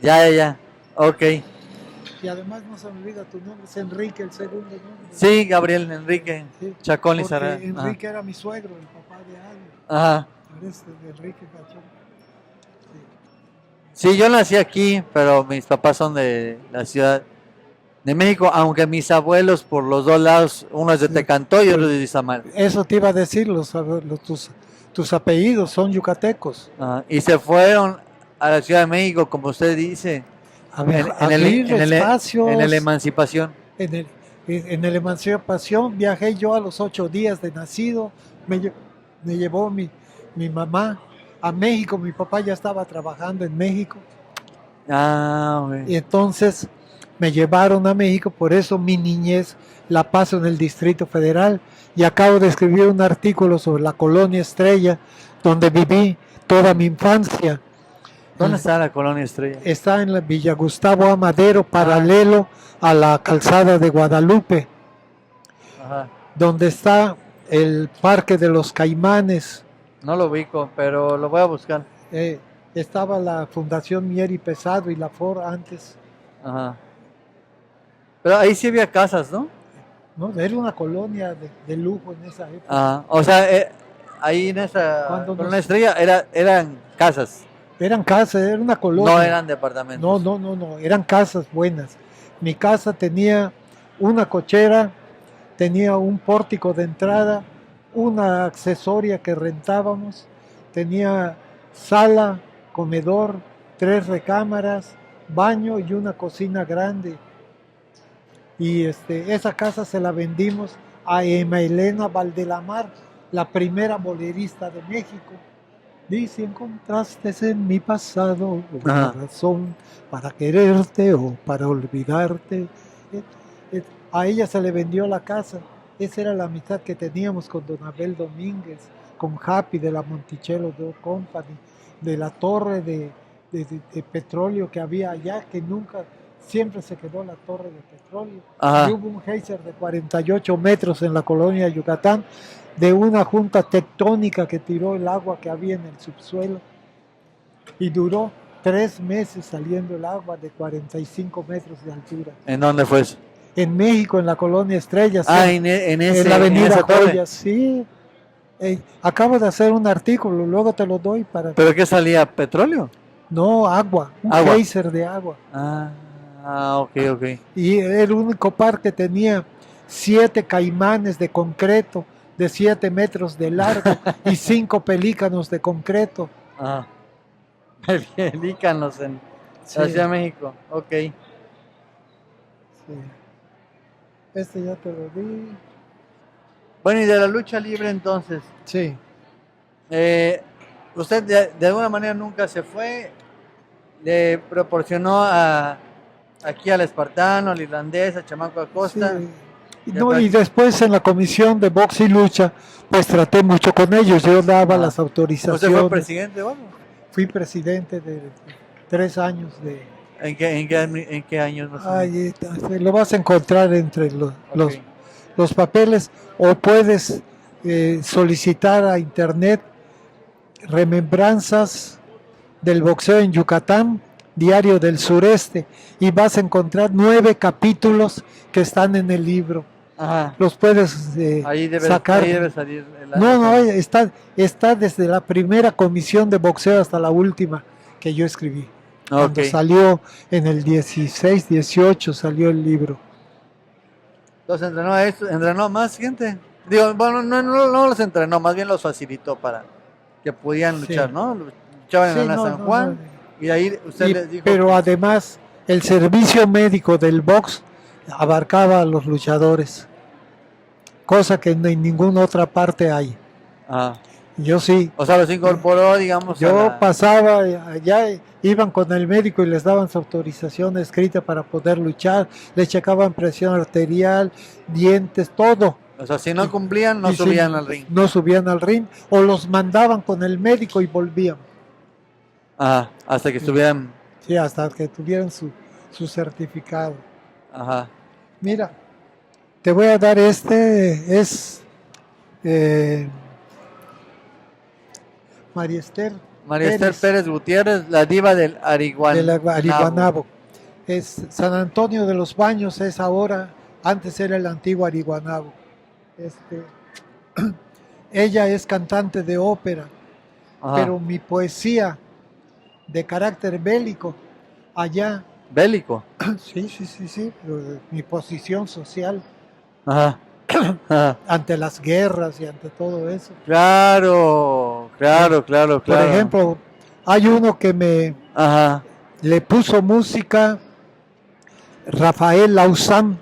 Speaker 1: Ya, ya, ya. Ok.
Speaker 2: Y además no se me olvida tu nombre, es Enrique, el segundo nombre.
Speaker 1: Sí, Gabriel Enrique
Speaker 2: Sí,
Speaker 1: Chacón
Speaker 2: porque
Speaker 1: Lizarra. Ajá.
Speaker 2: Enrique era mi suegro, el papá de Ali.
Speaker 1: Ajá.
Speaker 2: Eres de Enrique Cachón.
Speaker 1: Sí, yo nací aquí, pero mis papás son de la Ciudad de México, aunque mis abuelos por los dos lados, uno es de
Speaker 2: Sí.
Speaker 1: Tecantó y otro
Speaker 2: Pues,
Speaker 1: de Izamal.
Speaker 2: eso te iba a decir, tus apellidos son yucatecos.
Speaker 1: Ajá. Y se fueron a la Ciudad de México, como usted dice,
Speaker 2: Abrir
Speaker 1: en el
Speaker 2: espacios.
Speaker 1: Emancipación.
Speaker 2: En el Emancipación viajé yo a los 8 días de nacido. Me llevó mi mamá a México. Mi papá ya estaba trabajando en México.
Speaker 1: Ah, ok.
Speaker 2: Y entonces me llevaron a México. Por eso mi niñez la paso en el Distrito Federal. Y acabo de escribir un artículo sobre la Colonia Estrella, donde viví toda mi infancia.
Speaker 1: ¿Dónde está la Colonia Estrella?
Speaker 2: Está en la Villa Gustavo Amadero, paralelo a la calzada de Guadalupe,
Speaker 1: Ajá.
Speaker 2: donde está el Parque de los Caimanes.
Speaker 1: No lo ubico, pero lo voy a buscar.
Speaker 2: Estaba la Fundación Mieri Pesado y la FOR antes.
Speaker 1: Ajá. Pero ahí sí había casas, ¿no?
Speaker 2: ¿No? Era una colonia de lujo en esa época.
Speaker 1: Ajá. O sea, ahí en esa
Speaker 2: Cuando
Speaker 1: Colonia Estrella eran casas,
Speaker 2: Eran casas, era una colonia.
Speaker 1: no eran departamentos.
Speaker 2: No, eran casas buenas. Mi casa tenía una cochera, tenía un pórtico de entrada, una accesoria que rentábamos, tenía sala, comedor, 3 recámaras, baño y una cocina grande. Y esa casa se la vendimos a Emma Elena Valdelamar, la primera bolerista de México. Dice, encontraste en mi pasado una razón para quererte o para olvidarte. A ella se le vendió la casa. Esa era la amistad que teníamos con don Abel Domínguez, con Happy de la Monticello Door Company, de la torre de petróleo que había allá, que nunca, siempre se quedó la torre de petróleo. Y hubo un geyser de 48 metros en la colonia de Yucatán, de una junta tectónica que tiró el agua que había en el subsuelo, y duró 3 meses saliendo el agua de 45 metros de altura.
Speaker 1: ¿En dónde fue eso?
Speaker 2: En México, en la colonia Estrellas.
Speaker 1: En
Speaker 2: la avenida Joyas, sí. Acabo de hacer un artículo, luego te lo doy para...
Speaker 1: ¿Pero qué salía? ¿Petróleo?
Speaker 2: No, agua, un geyser de agua.
Speaker 1: Ok.
Speaker 2: Y el único par que tenía 7 caimanes de concreto de 7 metros de largo y 5 pelícanos de concreto.
Speaker 1: Pelícanos en Ciudad de México, ok.
Speaker 2: Sí. Ya te lo di.
Speaker 1: Bueno, y de la lucha libre entonces.
Speaker 2: Sí.
Speaker 1: Usted de alguna manera nunca se fue, le proporcionó aquí al espartano, al irlandés, a Chamaco Acosta.
Speaker 2: Sí. No, y después en la comisión de box y lucha, pues traté mucho con ellos, yo daba las autorizaciones.
Speaker 1: ¿Usted fue presidente o algo?
Speaker 2: Fui presidente de 3 años de...
Speaker 1: ¿En qué años?
Speaker 2: Lo vas a encontrar entre los papeles, o puedes solicitar a internet Remembranzas del boxeo en Yucatán, Diario del Sureste, y vas a encontrar 9 capítulos que están en el libro. Los puedes sacar.
Speaker 1: Ahí debe salir
Speaker 2: No, está desde la primera comisión de boxeo hasta la última que yo escribí. Cuando salió en el 16, 18 salió el libro.
Speaker 1: ¿Los entrenó más gente? Digo, bueno, no los entrenó, más bien los facilitó para que pudieran luchar, ¿no? Luchaban en la San Juan y ahí usted les dijo...
Speaker 2: Pero además, el servicio médico del box abarcaba a los luchadores, cosa que en ninguna otra parte hay. Yo sí.
Speaker 1: O sea, los incorporó, digamos.
Speaker 2: Yo pasaba allá, iban con el médico y les daban su autorización escrita para poder luchar, les checaban presión arterial, dientes, todo.
Speaker 1: O sea, si no cumplían, no subían al ring.
Speaker 2: No subían al ring, o los mandaban con el médico y volvían.
Speaker 1: Hasta que estuvieran...
Speaker 2: Sí, hasta que tuvieran su certificado. Mira, te voy a dar es María Esther
Speaker 1: Pérez Gutiérrez, la diva del
Speaker 2: Ariguanabo. Es San Antonio de los Baños, es ahora, antes era el antiguo Ariguanabo. Ella es cantante de ópera, pero mi poesía de carácter bélico allá.
Speaker 1: ¿Bélico?
Speaker 2: Sí, mi posición social ante las guerras y ante todo eso.
Speaker 1: Claro.
Speaker 2: Por ejemplo, hay uno que le puso música, Rafael Lauzán,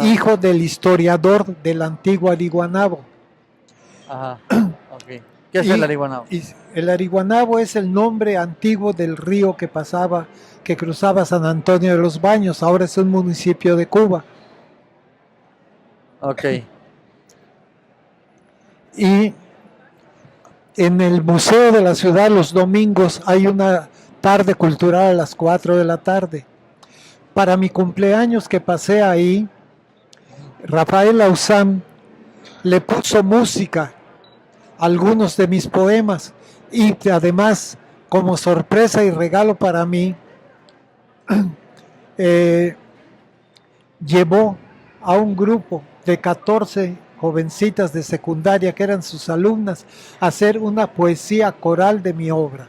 Speaker 2: hijo del historiador del antiguo Ariguanabo.
Speaker 1: ¿Qué es el Ariguanabo?
Speaker 2: El Ariguanabo es el nombre antiguo del río que cruzaba San Antonio de los Baños, ahora es un municipio de Cuba. Y en el Museo de la Ciudad los domingos hay una tarde cultural a las 4 de la tarde. Para mi cumpleaños que pasé ahí, Rafael Lauzán le puso música a algunos de mis poemas, y además, como sorpresa y regalo para mí, llevó a un grupo de 14 jovencitas de secundaria que eran sus alumnas a hacer una poesía coral de mi obra.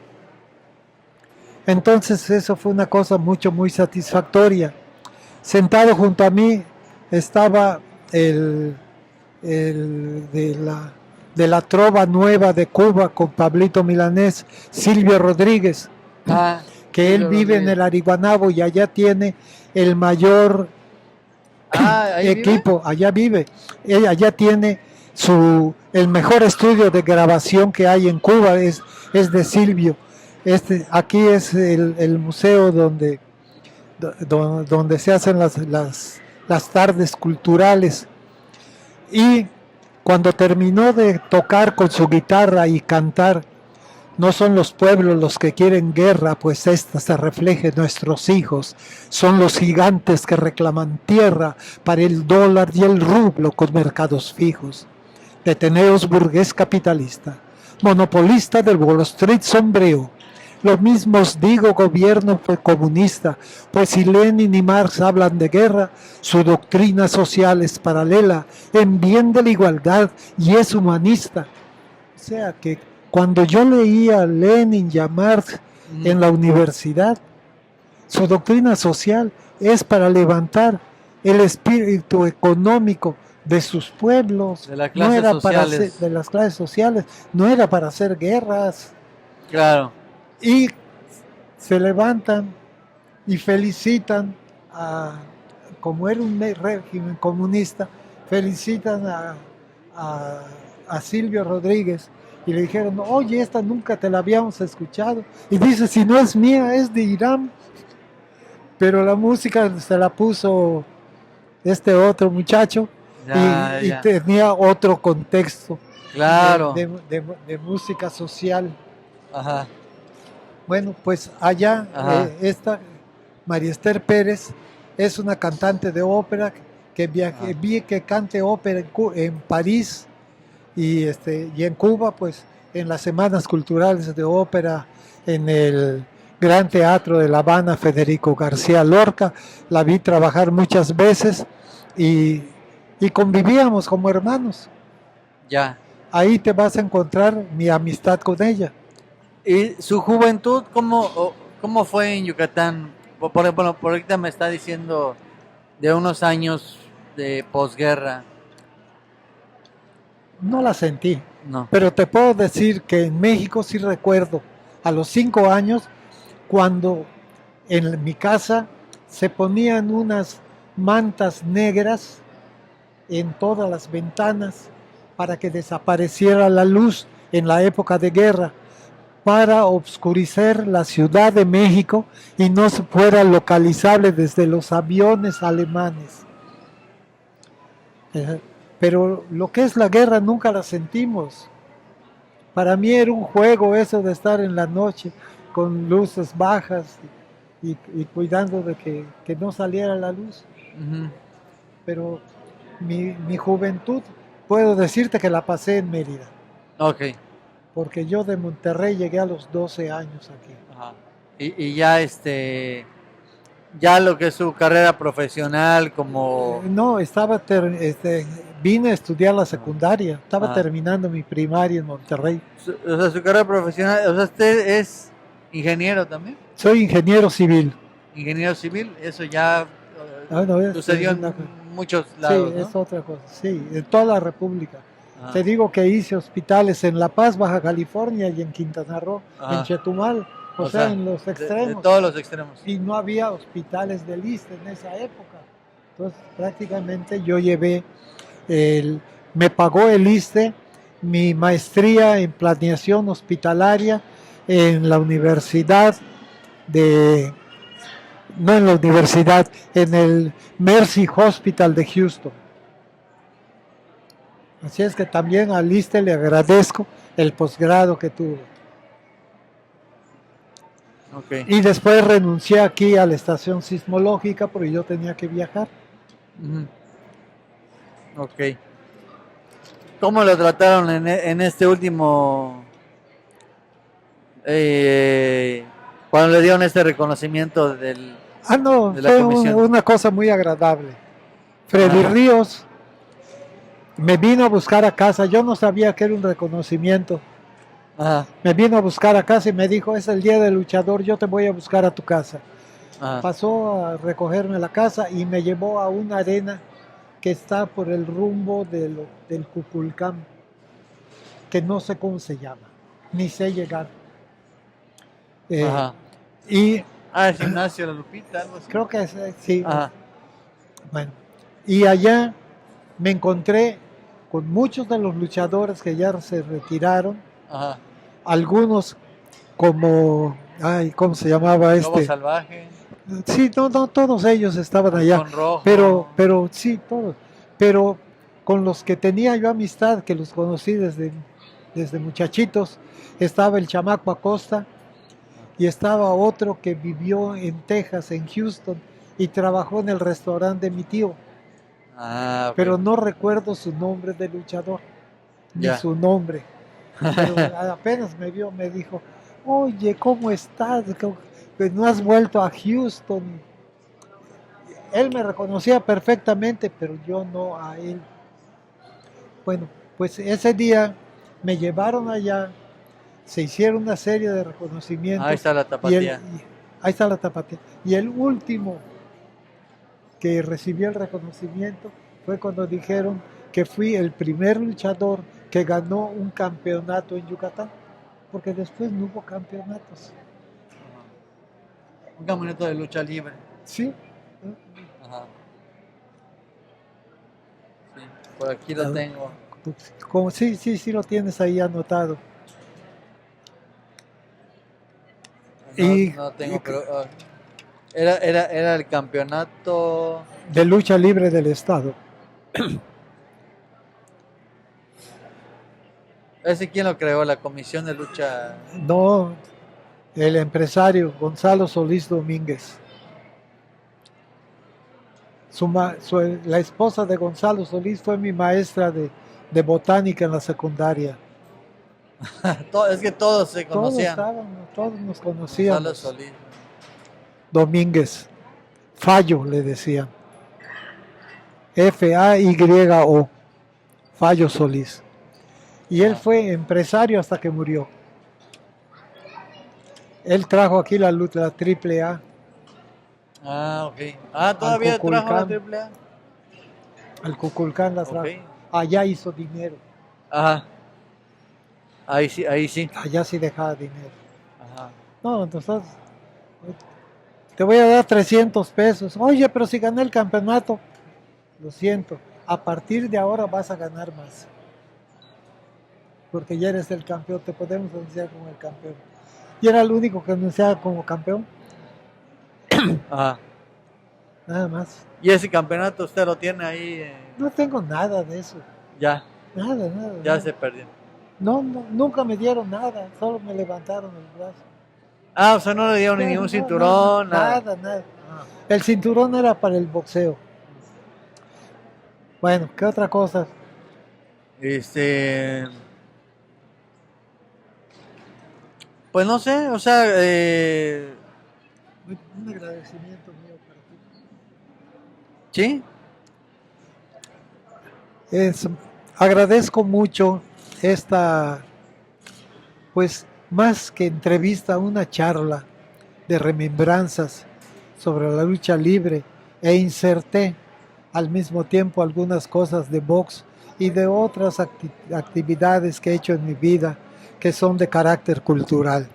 Speaker 2: Entonces eso fue una cosa muy satisfactoria. Sentado junto a mí estaba el de de la trova nueva de Cuba con Pablito Milanés, Silvio Rodríguez, que él vive en el Ariguanabo y allá tiene el mayor equipo, allá vive, allá tiene el mejor estudio de grabación que hay en Cuba, es de Silvio. Aquí es el museo donde se hacen las tardes culturales. Y cuando terminó de tocar con su guitarra y cantar, no son los pueblos los que quieren guerra, pues esta se refleja en nuestros hijos. Son los gigantes que reclaman tierra para el dólar y el rublo con mercados fijos. Deteneos burgués capitalista, monopolista del Wall Street sombrío. Lo mismo os digo, gobierno comunista, pues si Lenin y Marx hablan de guerra, su doctrina social es paralela, en bien de la igualdad y es humanista. O sea que cuando yo leía a Lenin y a Marx en la universidad, su doctrina social es para levantar el espíritu económico de sus pueblos,
Speaker 1: de las clases
Speaker 2: sociales, no era para hacer guerras.
Speaker 1: Claro.
Speaker 2: Y se levantan y felicitan como era un régimen comunista, felicitan a Silvio Rodríguez y le dijeron, oye, esta nunca te la habíamos escuchado. Y dice, si no es mía, es de Irán. Pero la música se la puso este otro muchacho y tenía otro contexto,
Speaker 1: claro,
Speaker 2: de música social.
Speaker 1: Ajá.
Speaker 2: Bueno, pues allá esta María Esther Pérez es una cantante de ópera que vi que cante ópera en París y en Cuba, pues en las semanas culturales de ópera en el Gran Teatro de La Habana, Federico García Lorca. La vi trabajar muchas veces y convivíamos como hermanos.
Speaker 1: Ya.
Speaker 2: Ahí te vas a encontrar mi amistad con ella.
Speaker 1: ¿Y su juventud cómo fue en Yucatán? Por ahorita me está diciendo de unos años de posguerra.
Speaker 2: No la sentí,
Speaker 1: no.
Speaker 2: Pero te puedo decir que en México sí recuerdo a los 5 años cuando en mi casa se ponían unas mantas negras en todas las ventanas para que desapareciera la luz en la época de guerra, para obscurecer la Ciudad de México y no se fuera localizable desde los aviones alemanes. Pero lo que es la guerra nunca la sentimos. Para mí era un juego eso de estar en la noche con luces bajas y cuidando de que no saliera la luz.
Speaker 1: Uh-huh.
Speaker 2: Pero mi juventud, puedo decirte que la pasé en Mérida.
Speaker 1: Ok.
Speaker 2: Porque yo de Monterrey llegué a los 12 años aquí.
Speaker 1: Ajá. Y ya ya lo que es su carrera profesional como...
Speaker 2: No, vine a estudiar la secundaria, estaba terminando mi primaria en Monterrey.
Speaker 1: O sea, su carrera profesional, o sea, ¿usted es ingeniero también?
Speaker 2: Soy ingeniero civil.
Speaker 1: Ingeniero civil, eso ya
Speaker 2: no,
Speaker 1: sucedió en muchos lados,
Speaker 2: sí,
Speaker 1: ¿no?
Speaker 2: Es otra cosa, sí, en toda la República. Te digo que hice hospitales en La Paz, Baja California y en Quintana Roo, en Chetumal, o sea, en los extremos.
Speaker 1: De todos los extremos.
Speaker 2: Y no había hospitales del ISSSTE en esa época. Entonces, prácticamente yo me pagó el ISSSTE mi maestría en planeación hospitalaria en la universidad en el Mercy Hospital de Houston. Así es que también al ISSSTE le agradezco el posgrado que tuve.
Speaker 1: Okay.
Speaker 2: Y después renuncié aquí a la estación sismológica porque yo tenía que viajar.
Speaker 1: Uh-huh. Ok. ¿Cómo lo trataron en este último... cuando le dieron este reconocimiento de la comisión?
Speaker 2: Fue una cosa muy agradable. Freddy Ríos me vino a buscar a casa, yo no sabía que era un reconocimiento. Me vino a buscar a casa y me dijo, es el día del luchador, yo te voy a buscar a tu casa. Pasó a recogerme a la casa y me llevó a una arena que está por el rumbo del Cuculcán. que no sé cómo se llama, ni sé llegar.
Speaker 1: Ajá.
Speaker 2: Y
Speaker 1: Ah, el gimnasio de la Lupita, algo así.
Speaker 2: creo que sí.
Speaker 1: Ajá.
Speaker 2: Bueno, y allá me encontré con muchos de los luchadores que ya se retiraron,
Speaker 1: Ajá.
Speaker 2: algunos como, ay, ¿cómo se llamaba
Speaker 1: Lobo
Speaker 2: este?
Speaker 1: Salvaje.
Speaker 2: Sí, no, todos ellos estaban allá,
Speaker 1: Con Rojo.
Speaker 2: pero sí, todos, pero con los que tenía yo amistad, que los conocí desde muchachitos, estaba el chamaco Acosta y estaba otro que vivió en Texas, en Houston, y trabajó en el restaurante de mi tío,
Speaker 1: Ah, ok.
Speaker 2: pero no recuerdo su nombre de luchador, ni
Speaker 1: Ya.
Speaker 2: su nombre. Pero apenas me vio, me dijo, oye, ¿cómo estás? Pues no has vuelto a Houston. Él me reconocía perfectamente, pero yo no a él. Bueno, pues ese día me llevaron allá, se hicieron una serie de reconocimientos.
Speaker 1: Ahí está la tapatía.
Speaker 2: Ahí está la tapatía. Y el último que recibió el reconocimiento fue cuando dijeron que fui el primer luchador que ganó un campeonato en Yucatán, porque después no hubo campeonatos.
Speaker 1: Un campeonato de lucha libre.
Speaker 2: Sí.
Speaker 1: Ajá. Sí, por aquí lo tengo.
Speaker 2: Como, sí, lo tienes ahí anotado.
Speaker 1: No tengo, pero era el campeonato.
Speaker 2: De lucha libre del Estado.
Speaker 1: ¿Ese quién lo creó? La comisión de lucha.
Speaker 2: No, el empresario Gonzalo Solís Domínguez. La esposa de Gonzalo Solís fue mi maestra de botánica en la secundaria.
Speaker 1: Es que todos se conocían.
Speaker 2: Todos nos conocíamos.
Speaker 1: Gonzalo Solís.
Speaker 2: Domínguez. Fallo le decían. F-A-Y-O. Fallo Solís. Y él fue empresario hasta que murió. Él trajo aquí la triple A.
Speaker 1: Ah, ok. Ah, todavía trajo la triple A.
Speaker 2: Al Cuculcán la trajo.
Speaker 1: Okay.
Speaker 2: Allá hizo dinero.
Speaker 1: Ajá. Ahí sí.
Speaker 2: Allá sí dejaba dinero.
Speaker 1: Ajá.
Speaker 2: No, entonces te voy a dar 300 pesos. Oye, pero si gané el campeonato, lo siento, a partir de ahora vas a ganar más. Porque ya eres el campeón, te podemos anunciar como el campeón. Y era el único que anunciaba como campeón.
Speaker 1: Ajá.
Speaker 2: Nada más.
Speaker 1: ¿Y ese campeonato usted lo tiene ahí?
Speaker 2: No tengo nada de eso.
Speaker 1: Ya.
Speaker 2: Nada.
Speaker 1: Ya se perdió.
Speaker 2: No, nunca me dieron nada, solo me levantaron el brazo.
Speaker 1: Ah, o sea, no le dieron ningún cinturón.
Speaker 2: Nada. El cinturón era para el boxeo. Bueno, ¿qué otra cosa?
Speaker 1: Pues no sé, o sea,
Speaker 2: un agradecimiento mío para ti.
Speaker 1: ¿sí?
Speaker 2: Agradezco mucho esta, pues más que entrevista, una charla de remembranzas sobre la lucha libre e inserté al mismo tiempo algunas cosas de box y de otras actividades que he hecho en mi vida que son de carácter cultural.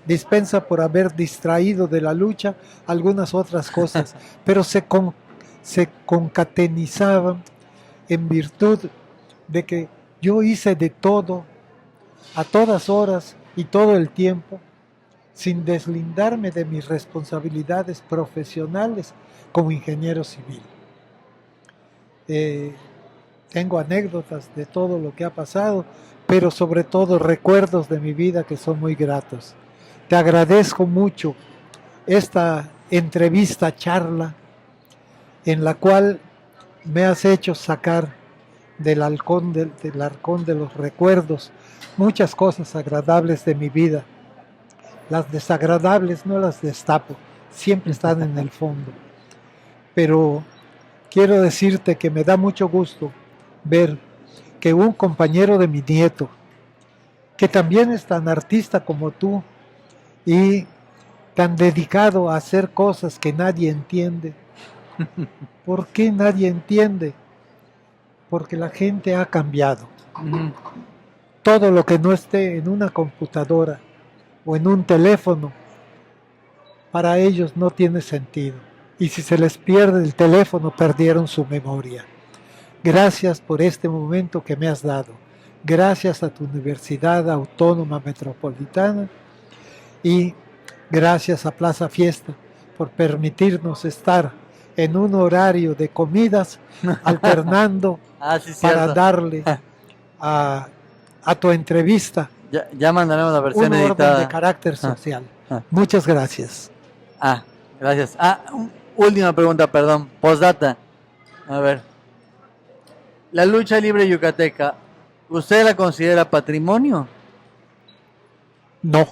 Speaker 2: Dispensa por haber distraído de la lucha algunas otras cosas, pero se concatenizaban en virtud de que yo hice de todo, a todas horas y todo el tiempo, sin deslindarme de mis responsabilidades profesionales como ingeniero civil. Tengo anécdotas de todo lo que ha pasado, pero sobre todo recuerdos de mi vida que son muy gratos. Te agradezco mucho esta entrevista, charla, en la cual me has hecho sacar del arcón de los recuerdos muchas cosas agradables de mi vida. Las desagradables no las destapo, siempre están en el fondo. Pero quiero decirte que me da mucho gusto ver que un compañero de mi nieto, que también es tan artista como tú y tan dedicado a hacer cosas que nadie entiende. ¿Por qué nadie entiende? Porque la gente ha cambiado. todo lo que no esté en una computadora o en un teléfono, para ellos no tiene sentido. Y si se les pierde el teléfono, perdieron su memoria. Gracias por este momento que me has dado. Gracias a tu Universidad Autónoma Metropolitana y gracias a Plaza Fiesta por permitirnos estar en un horario de comidas alternando
Speaker 1: Sí,
Speaker 2: para
Speaker 1: cierto.
Speaker 2: darle a tu entrevista
Speaker 1: Ya mandaremos la versión
Speaker 2: un orden
Speaker 1: editada.
Speaker 2: de carácter social.
Speaker 1: Ah.
Speaker 2: Muchas gracias.
Speaker 1: Gracias. Última pregunta, perdón. Postdata. A ver. La lucha libre yucateca, ¿usted la considera patrimonio?
Speaker 2: No,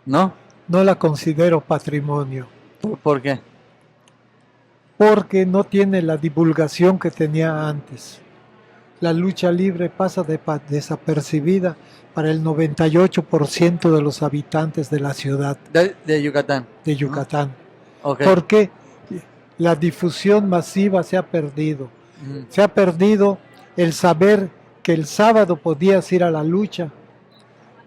Speaker 1: ¿No?
Speaker 2: no la considero patrimonio,
Speaker 1: ¿Por qué?
Speaker 2: porque no tiene la divulgación que tenía antes. La lucha libre pasa desapercibida para el 98% de los habitantes de la ciudad
Speaker 1: De Yucatán.
Speaker 2: de Yucatán.
Speaker 1: Ok.
Speaker 2: Porque la difusión masiva se ha perdido.
Speaker 1: Ujú.
Speaker 2: Se ha perdido el saber que el sábado podías ir a la lucha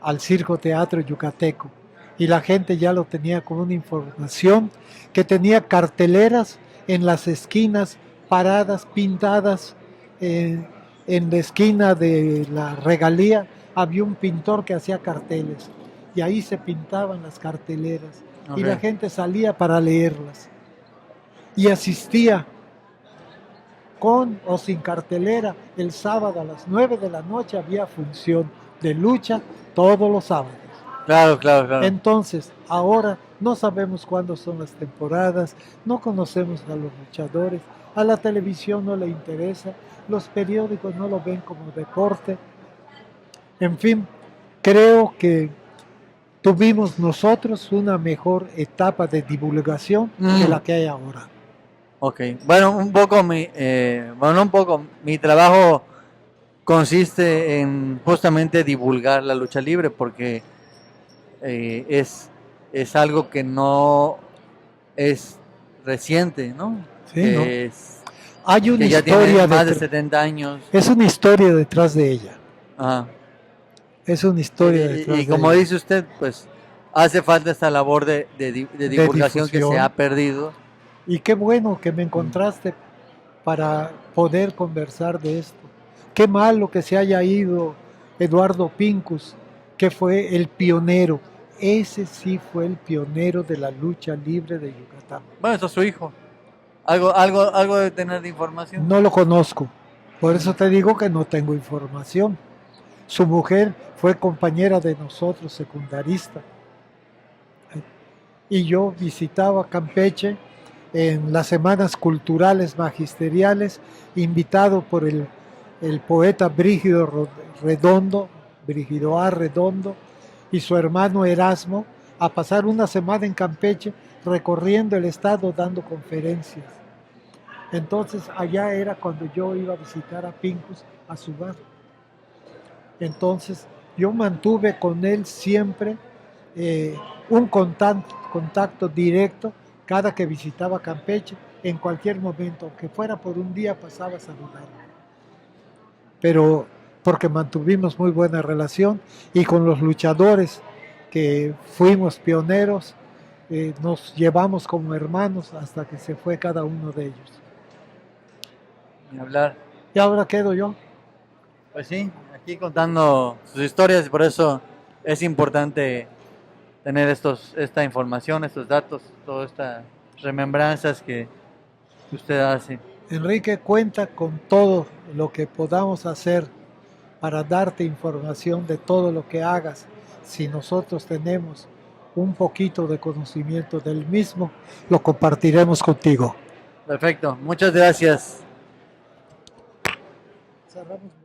Speaker 2: al Circo Teatro Yucateco y la gente ya lo tenía con una información que tenía carteleras en las esquinas paradas, pintadas. En la esquina de la Regalía había un pintor que hacía carteles y ahí se pintaban las carteleras y la gente salía para leerlas y asistía con o sin cartelera. El sábado a las 9 de la noche había función de lucha todos los sábados.
Speaker 1: Claro.
Speaker 2: Entonces, ahora no sabemos cuándo son las temporadas, no conocemos a los luchadores, a la televisión no le interesa, los periódicos no lo ven como deporte. En fin, creo que tuvimos nosotros una mejor etapa de divulgación que la que hay ahora.
Speaker 1: Ok, bueno, mi trabajo consiste en justamente divulgar la lucha libre porque es algo que no es reciente, ¿no?
Speaker 2: Sí,
Speaker 1: que
Speaker 2: ¿no?
Speaker 1: es,
Speaker 2: Hay una
Speaker 1: que ya tiene
Speaker 2: historia
Speaker 1: más de 70 años.
Speaker 2: Es una historia detrás de ella.
Speaker 1: Ajá.
Speaker 2: Es una historia detrás de
Speaker 1: Y como
Speaker 2: ella.
Speaker 1: dice usted, pues hace falta esta labor de divulgación que
Speaker 2: difusión.
Speaker 1: se ha perdido.
Speaker 2: Y qué bueno que me encontraste para poder conversar de esto. Qué malo que se haya ido Eduardo Pincus, que fue el pionero. Ese sí fue el pionero de la lucha libre de Yucatán.
Speaker 1: Bueno, eso es su hijo. Algo de tener de información.
Speaker 2: No lo conozco, por eso te digo que no tengo información. Su mujer fue compañera de nosotros, secundarista. Y yo visitaba Campeche en las semanas culturales magisteriales, invitado por el poeta Brígido A. Redondo, y su hermano Erasmo, a pasar una semana en Campeche recorriendo el estado dando conferencias. Entonces allá era cuando yo iba a visitar a Pincus a su bar. Entonces yo mantuve con él siempre un contacto directo cada que visitaba Campeche, en cualquier momento, aunque fuera por un día, pasaba a saludarlo. Pero porque mantuvimos muy buena relación y con los luchadores que fuimos pioneros, nos llevamos como hermanos hasta que se fue cada uno de ellos.
Speaker 1: Ni hablar.
Speaker 2: Y ahora quedo yo.
Speaker 1: Pues sí, aquí contando sus historias y por eso es importante tener esta información, estos datos, todas estas remembranzas que usted hace.
Speaker 2: Enrique, cuenta con todo lo que podamos hacer para darte información de todo lo que hagas. Si nosotros tenemos un poquito de conocimiento del mismo, lo compartiremos contigo.
Speaker 1: Perfecto, muchas gracias.
Speaker 2: Cerramos.